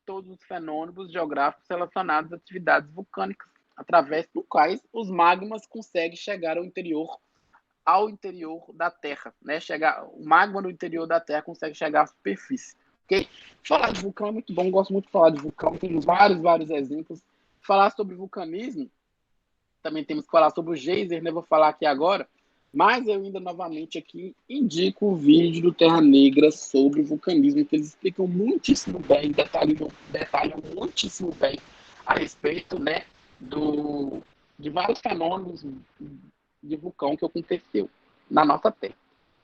todos os fenômenos geográficos relacionados a atividades vulcânicas, através dos quais os magmas conseguem chegar ao interior da Terra, né? O magma no interior da Terra consegue chegar à superfície, ok? Falar de vulcão é muito bom, gosto muito de falar de vulcão, temos vários exemplos. Falar sobre vulcanismo, também temos que falar sobre o geyser, né? Vou falar aqui agora, mas eu ainda novamente aqui indico o vídeo do Terra Negra sobre o vulcanismo, que eles explicam muitíssimo bem, detalham muitíssimo bem a respeito, né, de vários fenômenos de vulcão que aconteceu na nossa Terra.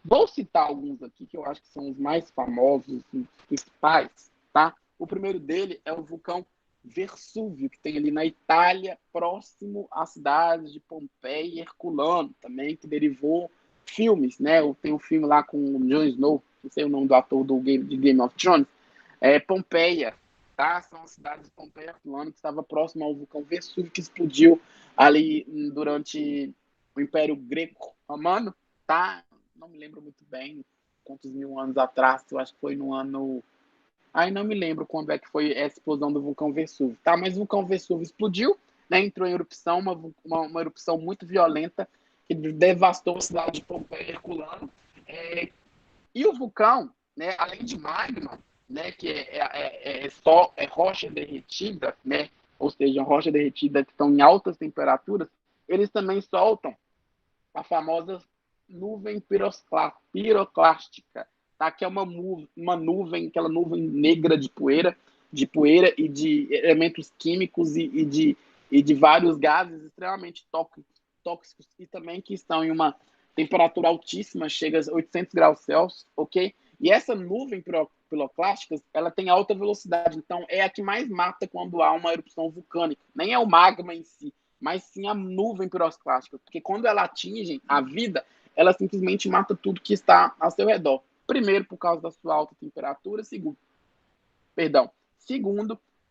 Vou citar alguns aqui que eu acho que são os mais famosos, os principais, tá? O primeiro dele é o vulcão Versúvio, que tem ali na Itália, próximo às cidades de Pompeia e Herculano, também, que derivou filmes, né? Tem um filme lá com o Jon Snow, não sei o nome do ator de Game of Thrones, Pompeia, tá? São as cidades de Pompeia e Herculano, que estava próximo ao vulcão Versúvio, que explodiu ali durante o Império Greco-Romano, tá? Não me lembro muito bem quantos mil anos atrás, eu acho que foi no ano. Aí não me lembro quando é que foi a explosão do vulcão Vesúvio, tá? Mas o vulcão Vesúvio explodiu, né? Entrou em erupção, uma erupção muito violenta que devastou a cidade de Pompeia e Herculano. E o vulcão, né? Além de magma, né? Que é rocha derretida, né? Ou seja, rocha derretida que estão em altas temperaturas, eles também soltam a famosa nuvem piroclástica, tá? Que é uma nuvem, aquela nuvem negra de poeira e de elementos químicos e de vários gases extremamente tóxicos e também que estão em uma temperatura altíssima, chega a 800 graus Celsius, ok? E essa nuvem piroclástica, ela tem alta velocidade, então é a que mais mata quando há uma erupção vulcânica. Nem é o magma em si, mas sim a nuvem piroclástica, porque quando ela atinge a vida, ela simplesmente mata tudo que está ao seu redor. Primeiro, por causa da sua alta temperatura, segundo,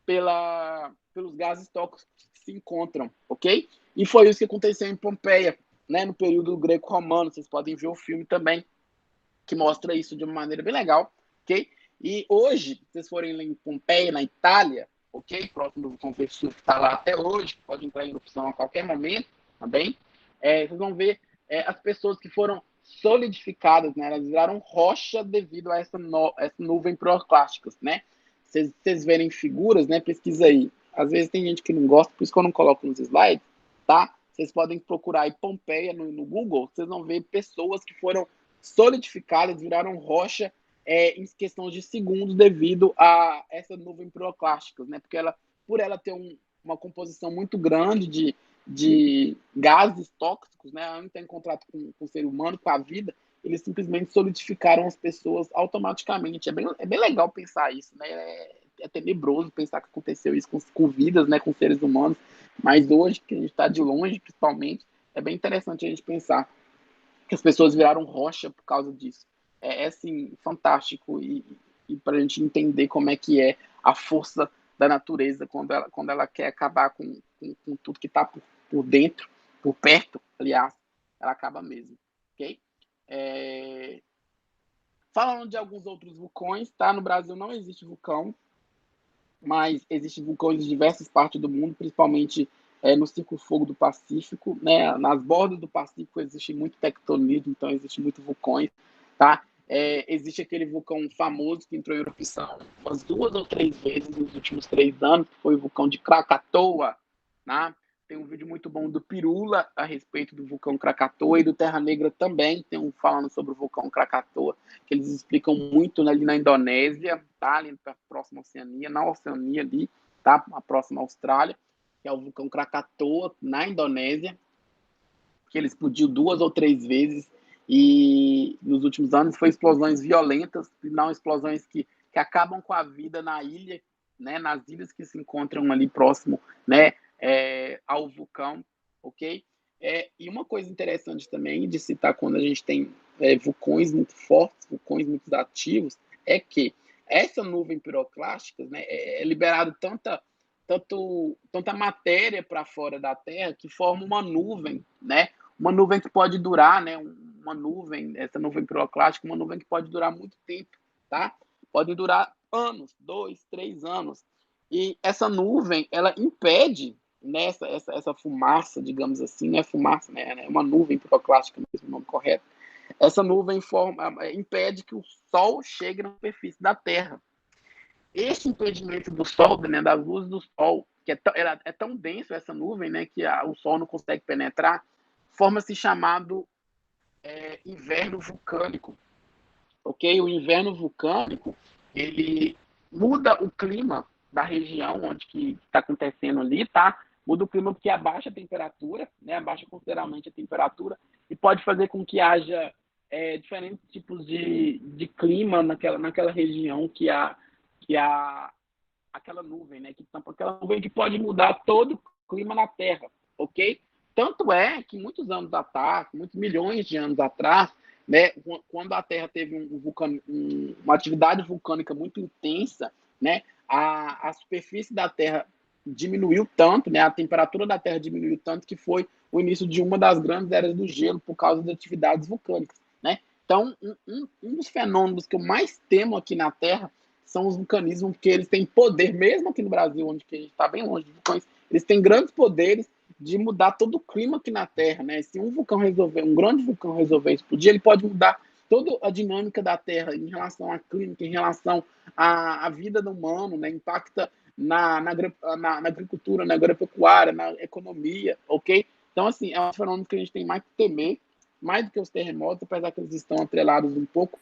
pelos gases tóxicos que se encontram, ok? E foi isso que aconteceu em Pompeia, né, no período greco-romano, vocês podem ver o filme também, que mostra isso de uma maneira bem legal, ok? E hoje, se vocês forem lá em Pompeia, na Itália, ok? Próximo do vulcão Vesúvio, que está lá até hoje, pode entrar em erupção a qualquer momento, também. Vocês vão ver as pessoas que foram solidificadas, né? Elas viraram rocha devido a essa nuvem piroclástica, né? Vocês verem figuras, né? Pesquisa aí. Às vezes tem gente que não gosta, por isso que eu não coloco nos slides, tá? Vocês podem procurar aí Pompeia no Google, vocês vão ver pessoas que foram solidificadas, viraram rocha em questão de segundos devido a essa nuvem piroclástica, né? Porque por ela ter uma composição muito grande de gases tóxicos, né? Antes de ter contato com o ser humano, com a vida, eles simplesmente solidificaram as pessoas automaticamente. É bem legal pensar isso, né? É tenebroso pensar que aconteceu isso com vidas, né? Com seres humanos. Mas hoje, que a gente está de longe, principalmente, é bem interessante a gente pensar que as pessoas viraram rocha por causa disso. Assim, fantástico e para a gente entender como é que é a força da natureza quando ela quer acabar com tudo que está por dentro, por perto, aliás, ela acaba mesmo, ok? Falando de alguns outros vulcões, tá? No Brasil não existe vulcão, mas existem vulcões em diversas partes do mundo, principalmente no Círculo Fogo do Pacífico, né? Nas bordas do Pacífico existe muito tectonismo, então existe muito vulcões, tá? Existe aquele vulcão famoso que entrou em erupção umas 2 ou 3 vezes nos últimos 3 anos, que foi o vulcão de Krakatoa, né? Tem um vídeo muito bom do Pirula a respeito do vulcão Krakatoa e do Terra Negra também, tem um falando sobre o vulcão Krakatoa, que eles explicam muito ali na Indonésia, tá? Ali próxima à Oceania, na Oceania ali, tá? A próxima Austrália, que é o vulcão Krakatoa, na Indonésia, que ele explodiu 2 ou 3 vezes e nos últimos anos foi explosões violentas, não explosões que acabam com a vida na ilha, né? Nas ilhas que se encontram ali próximo, né? Ao vulcão, ok? E uma coisa interessante também de citar quando a gente tem vulcões muito fortes, vulcões muito ativos, é que essa nuvem piroclástica, né, é liberado tanta matéria para fora da Terra que forma uma nuvem, né? Uma nuvem que pode durar, né? Uma nuvem, essa nuvem piroclástica, uma nuvem que pode durar muito tempo, tá? Pode durar anos, 2, 3 anos. E essa nuvem, ela impede nessa essa fumaça, digamos assim, não é fumaça, né? É uma nuvem piroclástica, mesmo o nome correto. Essa nuvem impede que o Sol chegue na superfície da Terra. Esse impedimento do Sol, né, das luzes do Sol, que é tão denso essa nuvem, né, que o Sol não consegue penetrar, forma-se chamado inverno vulcânico, ok? O inverno vulcânico, ele muda o clima da região onde que está acontecendo ali, tá? Muda o clima porque abaixa a temperatura, né? Abaixa consideravelmente a temperatura e pode fazer com que haja diferentes tipos de clima naquela região que há aquela nuvem, né? Que tampa aquela nuvem que pode mudar todo o clima na Terra, ok? Tanto é que muitos anos atrás, muitos milhões de anos atrás, né, quando a Terra teve uma atividade vulcânica muito intensa, né, a superfície da Terra diminuiu tanto, né, a temperatura da Terra diminuiu tanto que foi o início de uma das grandes eras do gelo por causa de atividades vulcânicas, né? Então, um dos fenômenos que eu mais temo aqui na Terra são os vulcanismos, porque eles têm poder, mesmo aqui no Brasil, onde a gente está bem longe de vulcões, eles têm grandes poderes de mudar todo o clima aqui na Terra, né? Se um grande vulcão resolver explodir, ele pode mudar toda a dinâmica da Terra em relação à clima, em relação à vida do humano, né? Impacta na agricultura, na agropecuária, na economia, ok? Então, assim, é um fenômeno que a gente tem mais que temer, mais do que os terremotos, apesar que eles estão atrelados um pouco,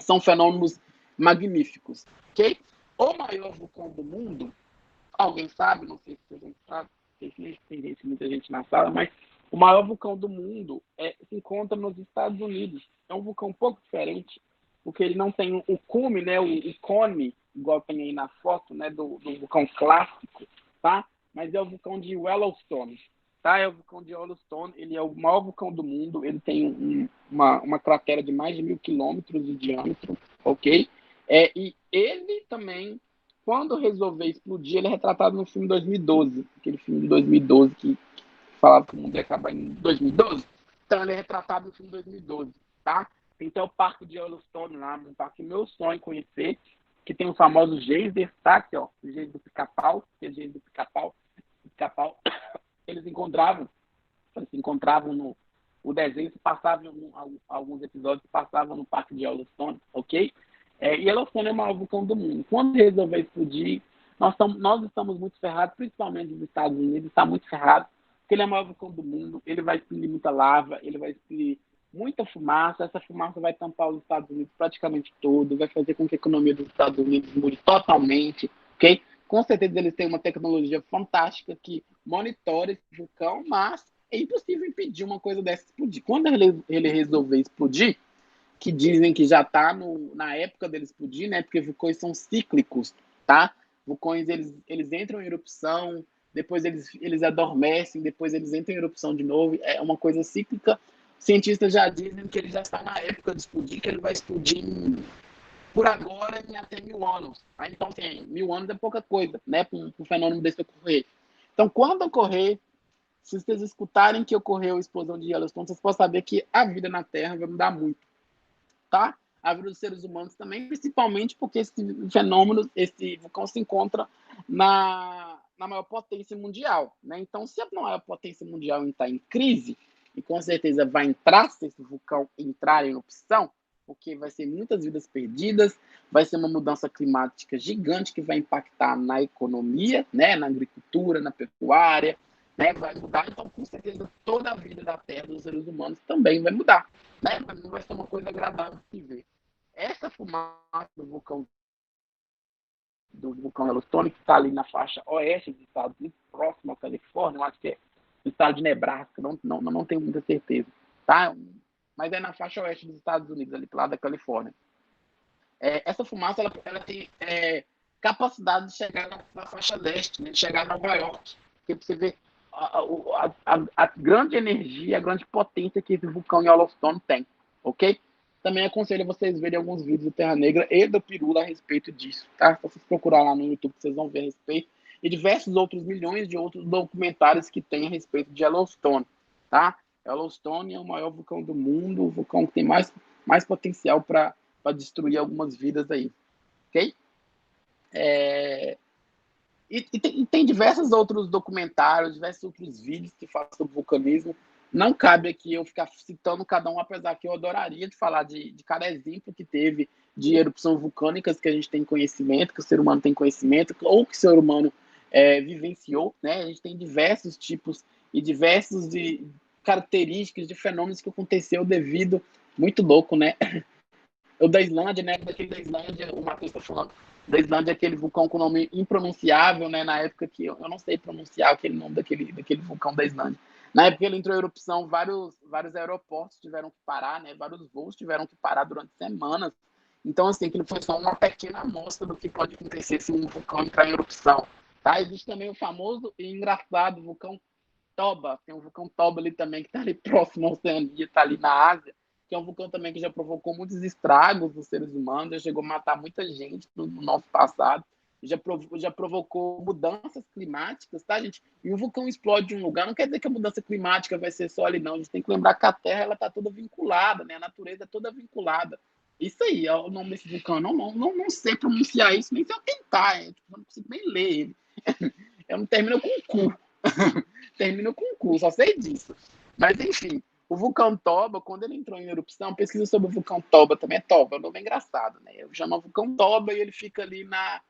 são fenômenos magníficos, ok? O maior vulcão do mundo, alguém sabe, não sei se a gente sabe, tem muita gente na sala, mas o maior vulcão do mundo se encontra nos Estados Unidos. É um vulcão um pouco diferente, porque ele não tem o cume, né, o cone, igual tem aí na foto, né, do vulcão clássico, tá? Mas é o vulcão de Yellowstone, tá? É o vulcão de Yellowstone, ele é o maior vulcão do mundo, ele tem uma cratera de mais de 1.000 quilômetros de diâmetro, ok? E ele também, quando resolver explodir, ele é retratado no filme 2012, aquele filme de 2012 que falava que o mundo ia acabar em 2012. Então, ele é retratado no filme 2012, tá? Então, o Parque de Yellowstone lá, um parque meu sonho conhecer, que tem os famosos geysers, tá? Aqui, ó, o geyser do Pica-Pau, que é o geyser do Pica-Pau, eles se encontravam no o desenho, se passava alguns episódios, se passavam no Parque de Yellowstone, ok? E Yellowstone é o maior vulcão do mundo. Quando resolver explodir, nós estamos muito ferrados, principalmente nos Estados Unidos, está muito ferrado, porque ele é o maior vulcão do mundo, ele vai expelir muita lava, ele vai expelir muita fumaça, essa fumaça vai tampar os Estados Unidos praticamente todo, vai fazer com que a economia dos Estados Unidos mude totalmente, ok? Com certeza eles têm uma tecnologia fantástica que monitora esse vulcão, mas é impossível impedir uma coisa dessa explodir. Quando ele resolver explodir, que dizem que já está na época dele explodir, né? Porque vulcões são cíclicos, tá? Vulcões, eles entram em erupção, depois eles adormecem, depois eles entram em erupção de novo. É uma coisa cíclica. Cientistas já dizem que ele já está na época de explodir, que ele vai explodir por agora em até 1000 anos. Tá? Então, assim, 1000 anos é pouca coisa, né? Para um fenômeno desse ocorrer. Então, quando ocorrer, se vocês escutarem que ocorreu a explosão de Yellowstone, vocês podem saber que a vida na Terra vai mudar muito, tá? A vida dos seres humanos também, principalmente porque esse fenômeno, esse vulcão se encontra na maior potência mundial, né? Então, se a maior potência mundial está em crise, e com certeza vai entrar se esse vulcão entrar em erupção, porque vai ser muitas vidas perdidas, vai ser uma mudança climática gigante que vai impactar na economia, né? Na agricultura, na pecuária, né? Vai mudar, então com certeza toda a vida da Terra dos seres humanos também vai mudar, né? Mas não vai ser uma coisa agradável de se ver. Essa fumaça do vulcão Yellowstone, que está ali na faixa oeste dos Estados Unidos, próximo à Califórnia, eu acho que é no estado de Nebraska, não tenho muita certeza, tá? Mas é na faixa oeste dos Estados Unidos, ali lá da Califórnia. Essa fumaça ela tem capacidade de chegar na faixa leste, né? De chegar a Nova York, porque você vê a grande energia, a grande potência que esse vulcão Yellowstone tem, ok? Também aconselho vocês verem alguns vídeos do Terra Negra e do Pirula a respeito disso, tá? Se vocês procurar lá no YouTube, vocês vão ver a respeito. E diversos outros milhões de outros documentários que tem a respeito de Yellowstone, tá? Yellowstone é o maior vulcão do mundo, o vulcão que tem mais potencial para destruir algumas vidas aí, ok? E tem diversos outros documentários, diversos outros vídeos que falam sobre vulcanismo. Não cabe aqui eu ficar citando cada um, apesar que eu adoraria de falar de cada exemplo que teve de erupções vulcânicas que a gente tem conhecimento, que o ser humano tem conhecimento, ou que o ser humano vivenciou, né? A gente tem diversos tipos e diversas características de fenômenos que aconteceu devido, muito louco, né? O da Islândia, né? Daquele da Islândia, o Matheus está falando. Da Islândia, aquele vulcão com nome impronunciável, né? Na época que eu não sei pronunciar aquele nome daquele vulcão da Islândia. Na época que ele entrou em erupção, vários aeroportos tiveram que parar, né? Vários voos tiveram que parar durante semanas. Então, assim, aquilo foi só uma pequena amostra do que pode acontecer se um vulcão entrar em erupção. Tá? Existe também o famoso e engraçado vulcão Toba. Tem um vulcão Toba ali também, que está ali próximo à Oceania, está ali na Ásia, que é um vulcão também que já provocou muitos estragos nos seres humanos, já chegou a matar muita gente no nosso passado, já provocou mudanças climáticas, tá, gente? E um vulcão explode em um lugar, não quer dizer que a mudança climática vai ser só ali, não. A gente tem que lembrar que a Terra ela está toda vinculada, né? A natureza é toda vinculada. Isso aí é o nome desse vulcão. Não sei pronunciar isso, nem se eu tentar, não consigo nem ler ele. Eu não termino com o cu. Termino com o cu, só sei disso. Mas, enfim, o vulcão Toba, quando ele entrou em erupção, pesquisa sobre o vulcão Toba, também é Toba, é um nome engraçado, né? Eu chamo vulcão Toba e ele fica ali na...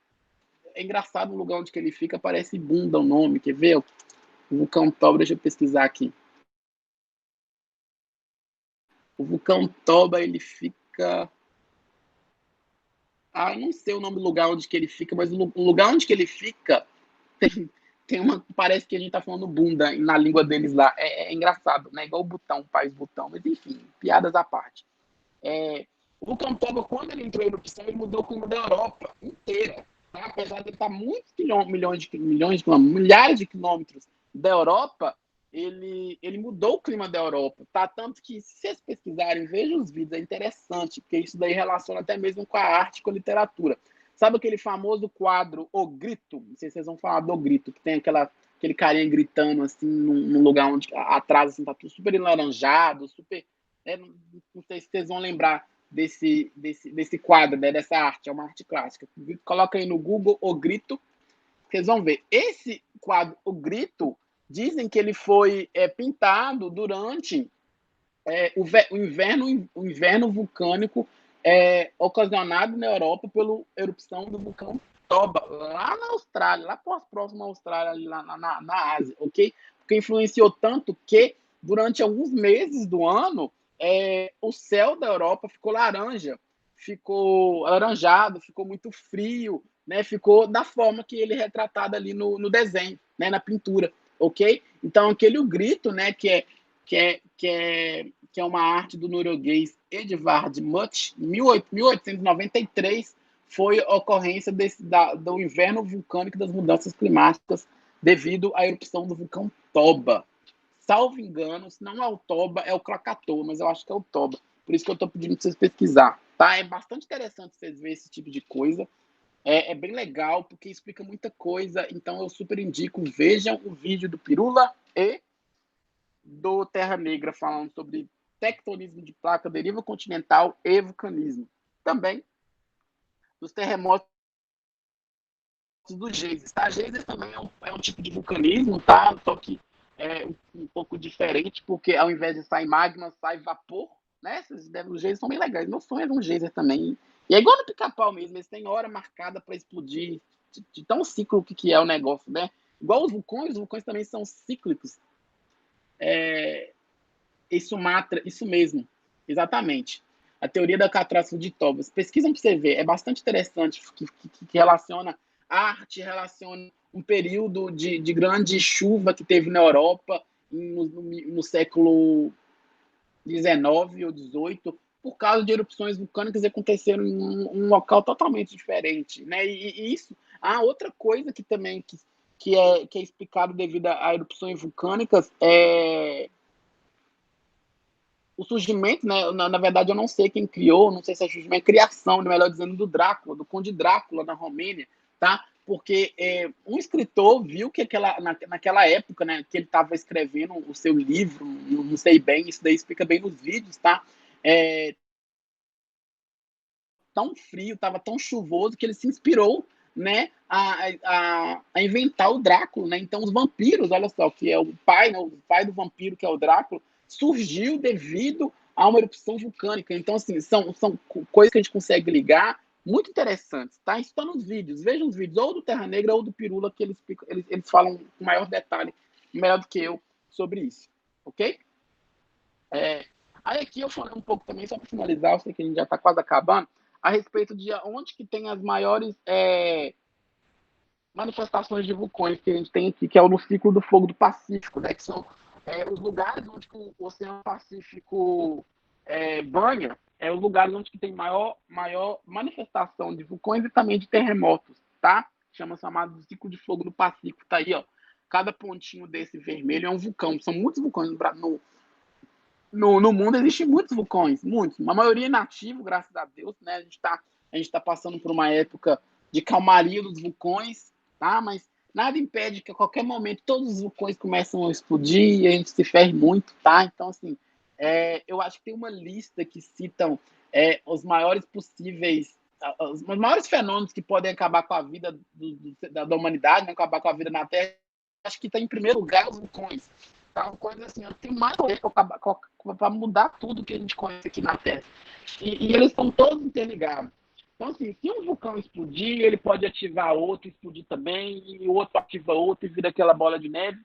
É engraçado o lugar onde que ele fica, parece bunda o nome, quer ver? O vulcão Toba, deixa eu pesquisar aqui. O vulcão Toba, ele fica... eu não sei o nome do lugar onde que ele fica, mas o lugar onde que ele fica tem uma... Parece que a gente tá falando bunda na língua deles lá. É engraçado, né? Igual o Butão, o país Butão. Mas enfim, piadas à parte. O vulcão Toba, quando ele entrou em erupção, ele mudou o clima da Europa inteira. Tá? Apesar de ele estar muitos milhões de quilômetros, milhares de quilômetros da Europa, ele mudou o clima da Europa. Tá? Tanto que, se vocês pesquisarem, vejam os vídeos, é interessante, porque isso daí relaciona até mesmo com a arte e com a literatura. Sabe aquele famoso quadro O Grito? Não sei se vocês vão falar do Grito, que tem aquele carinha gritando assim num lugar onde atrás assim, tá tudo super enlaranjado, super Não sei se vocês vão lembrar desse quadro, né, dessa arte, é uma arte clássica. Coloca aí no Google O Grito, vocês vão ver. Esse quadro, O Grito, dizem que ele foi pintado durante o inverno vulcânico ocasionado na Europa pela erupção do vulcão Toba, lá na Austrália, lá próximo à Austrália, lá na Ásia, ok? Porque influenciou tanto que, durante alguns meses do ano, o céu da Europa ficou laranja, ficou alaranjado, ficou muito frio, né? Ficou da forma que ele é retratado ali no desenho, né? Na pintura, ok? Então, aquele grito, né? Que é uma arte do norueguês Edvard Munch, 1893, foi a ocorrência do inverno vulcânico das mudanças climáticas devido à erupção do vulcão Toba. Salvo engano, se não é o Toba, é o Krakatoa, mas eu acho que é o Toba. Por isso que eu estou pedindo para vocês pesquisar. Tá? É bastante interessante vocês verem esse tipo de coisa. É bem legal, porque explica muita coisa. Então eu super indico, vejam o vídeo do Pirula e do Terra Negra, falando sobre tectonismo de placa, deriva continental e vulcanismo. Também dos terremotos dos geysers. Tá? Geysers também é um tipo de vulcanismo, tá? Só que é um pouco diferente, porque ao invés de sair magma, sai vapor. Né? Os geysers são bem legais. Meu sonho é um geyser também. E é igual no Pica-Pau mesmo, eles têm hora marcada para explodir, de tão cíclico que é o negócio, né? Igual os vulcões também são cíclicos. Isso mesmo, exatamente. A teoria da catástrofe de Tobas. Pesquisam para você ver, é bastante interessante, que relaciona arte, relaciona um período de grande chuva que teve na Europa no século XIX ou XVIII, por causa de erupções vulcânicas que aconteceram em um local totalmente diferente. Né? E isso, outra coisa que também que é explicado devido a erupções vulcânicas o surgimento, né, na verdade eu não sei quem criou, não sei se é surgimento, criação, melhor dizendo, do Drácula, do Conde Drácula na Romênia, tá? Porque um escritor viu que naquela época, né, que ele estava escrevendo o seu livro, não sei bem, isso daí explica bem nos vídeos, tá? Tão frio, estava tão chuvoso que ele se inspirou, né, a inventar o Drácula, né? Então os vampiros, olha só, que é o pai, né, o pai do vampiro, que é o Drácula, surgiu devido a uma erupção vulcânica. Então, assim, são coisas que a gente consegue ligar muito interessantes, tá? Isso está nos vídeos. Vejam os vídeos, ou do Terra Negra ou do Pirula, que eles falam com maior detalhe, melhor do que eu, sobre isso, ok? Aí aqui eu falei um pouco também, só para finalizar, eu sei que a gente já está quase acabando, a respeito de onde que tem as maiores manifestações de vulcões que a gente tem aqui, que é no ciclo do fogo do Pacífico, né? Que são os lugares onde o Oceano Pacífico banha, os lugares onde que tem maior manifestação de vulcões e também de terremotos, tá? Chamado de ciclo de fogo do Pacífico, tá aí, ó. Cada pontinho desse vermelho é um vulcão, são muitos vulcões no mundo existem muitos vulcões, muitos. A maioria é nativo, graças a Deus, né? A gente tá passando por uma época de calmaria dos vulcões, tá? Mas nada impede que a qualquer momento todos os vulcões começam a explodir e a gente se ferre muito, tá? Então, assim, eu acho que tem uma lista que citam os maiores possíveis, os maiores fenômenos que podem acabar com a vida da humanidade, né? Acabar com a vida na Terra. Acho que está em primeiro lugar os vulcões. Tá uma coisa assim, tem mais para mudar tudo que a gente conhece aqui na Terra. E eles estão todos interligados. Então, assim, se um vulcão explodir, ele pode ativar outro, explodir também, e o outro ativa outro e vira aquela bola de neve,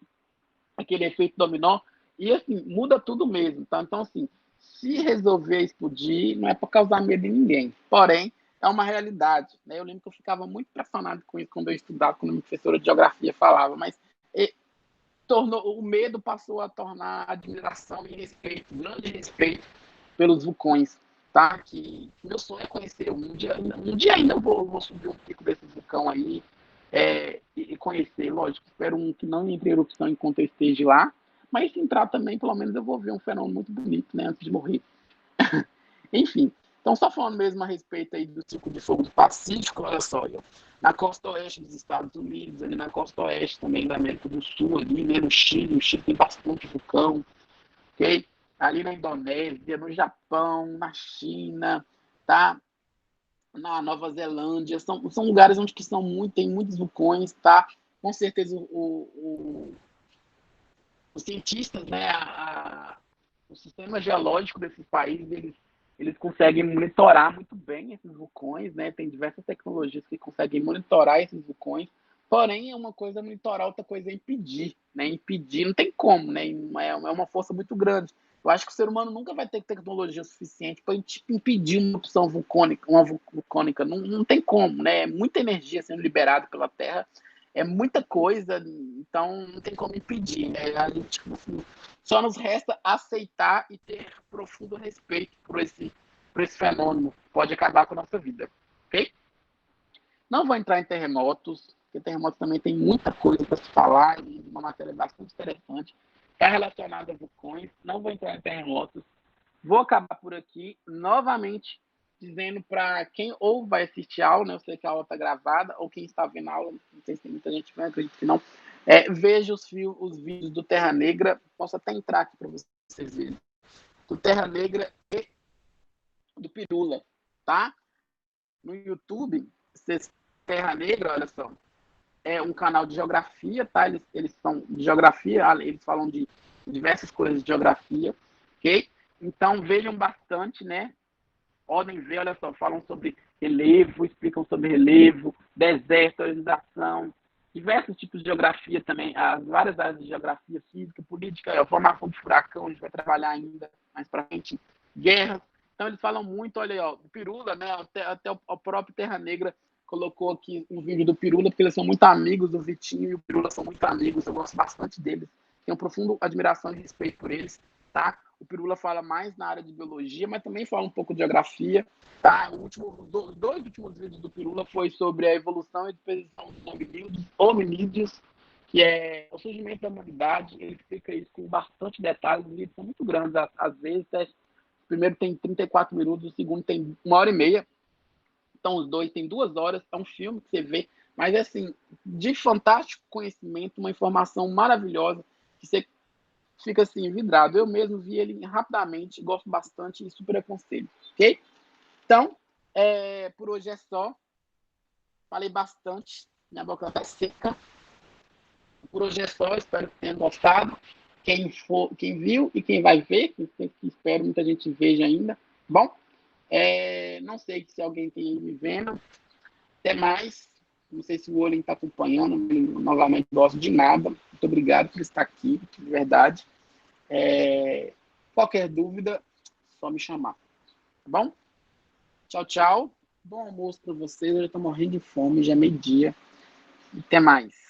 aquele efeito dominó, e assim, muda tudo mesmo, tá? Então, assim, se resolver explodir, não é para causar medo em ninguém. Porém, é uma realidade, né? Eu lembro que eu ficava muito impressionado com isso quando eu estudava, quando a minha professora de geografia falava, mas o medo passou a tornar admiração e respeito, grande respeito pelos vulcões, tá? Que meu sonho é conhecer um dia ainda eu vou subir um pico desse vulcão aí e conhecer, lógico, espero que não entre erupção enquanto eu esteja lá, mas se entrar também, pelo menos eu vou ver um fenômeno muito bonito, né, antes de morrer. Enfim, então só falando mesmo a respeito aí do ciclo de fogo do Pacífico, olha só, na costa oeste dos Estados Unidos, ali na costa oeste também da América do Sul, ali, né, no Chile tem bastante vulcão, ok? ali na Indonésia, no Japão, na China, tá? Na Nova Zelândia, são lugares onde que tem muitos vulcões, tá? Com certeza os cientistas, né, o sistema geológico desses países, eles conseguem monitorar muito bem esses vulcões, né? Tem diversas tecnologias que conseguem monitorar esses vulcões. Porém, é uma coisa monitorar, outra coisa é impedir, né? Impedir não tem como, né? É uma força muito grande. Eu acho que o ser humano nunca vai ter tecnologia suficiente para impedir uma erupção vulcânica, vulcânica. Não, não tem como, né? É muita energia sendo liberada pela Terra, é muita coisa, então não tem como impedir, né? A gente, tipo assim, só nos resta aceitar e ter profundo respeito por esse fenômeno. Pode acabar com a nossa vida, ok? Não vou entrar em terremotos, porque terremotos também tem muita coisa para se falar e uma matéria bastante interessante. Está relacionada a vulcões. Não vou entrar em terremotos. Vou acabar por aqui, novamente, dizendo para quem ou vai assistir a aula, né? Eu sei que a aula está gravada, ou quem está vendo a aula, não sei se tem muita gente vendo, acredito que não. Veja os vídeos do Terra Negra. Posso até entrar aqui para vocês verem. Do Terra Negra e do Pirula, tá? No YouTube, vocês, Terra Negra, olha só, é um canal de geografia, tá? Eles são de geografia, eles falam de diversas coisas de geografia, ok? Então vejam bastante, né? Podem ver, olha só, falam sobre relevo, explicam sobre relevo, deserto, organização, diversos tipos de geografia também, as várias áreas de geografia física, política, a formação de furacão, a gente vai trabalhar ainda mais para frente, guerras. Então eles falam muito, olha aí, ó, o Pirula, né, até o próprio Terra Negra colocou aqui um vídeo do Pirula, porque eles são muito amigos, do Vitinho e o Pirula são muito amigos, eu gosto bastante deles, tenho profunda admiração e respeito por eles, tá? O Pirula fala mais na área de biologia, mas também fala um pouco de geografia. Tá? Os dois últimos vídeos do Pirula foi sobre a evolução e disposição dos hominídeos, que é o surgimento da humanidade. Ele explica isso com bastante detalhes. Os vídeos são muito grandes, às vezes. O primeiro tem 34 minutos, o segundo tem 1h30. Então, os dois têm 2 horas. É um filme que você vê, mas, assim, de fantástico conhecimento, uma informação maravilhosa, que você fica assim, vidrado. Eu mesmo vi ele rapidamente, gosto bastante e super aconselho, ok? Então, por hoje é só. Falei bastante, minha boca está seca. Por hoje é só, espero que tenha gostado. Quem viu e quem vai ver, que espero muita gente veja ainda. Bom, não sei se alguém tem aí me vendo. Até mais. Não sei se o Olhem está acompanhando. Novamente, gosto de nada. Muito obrigado por estar aqui, de verdade. Qualquer dúvida, só me chamar. Tá bom? Tchau, tchau. Bom almoço para vocês. Eu já estou morrendo de fome, já é meio-dia. Até mais.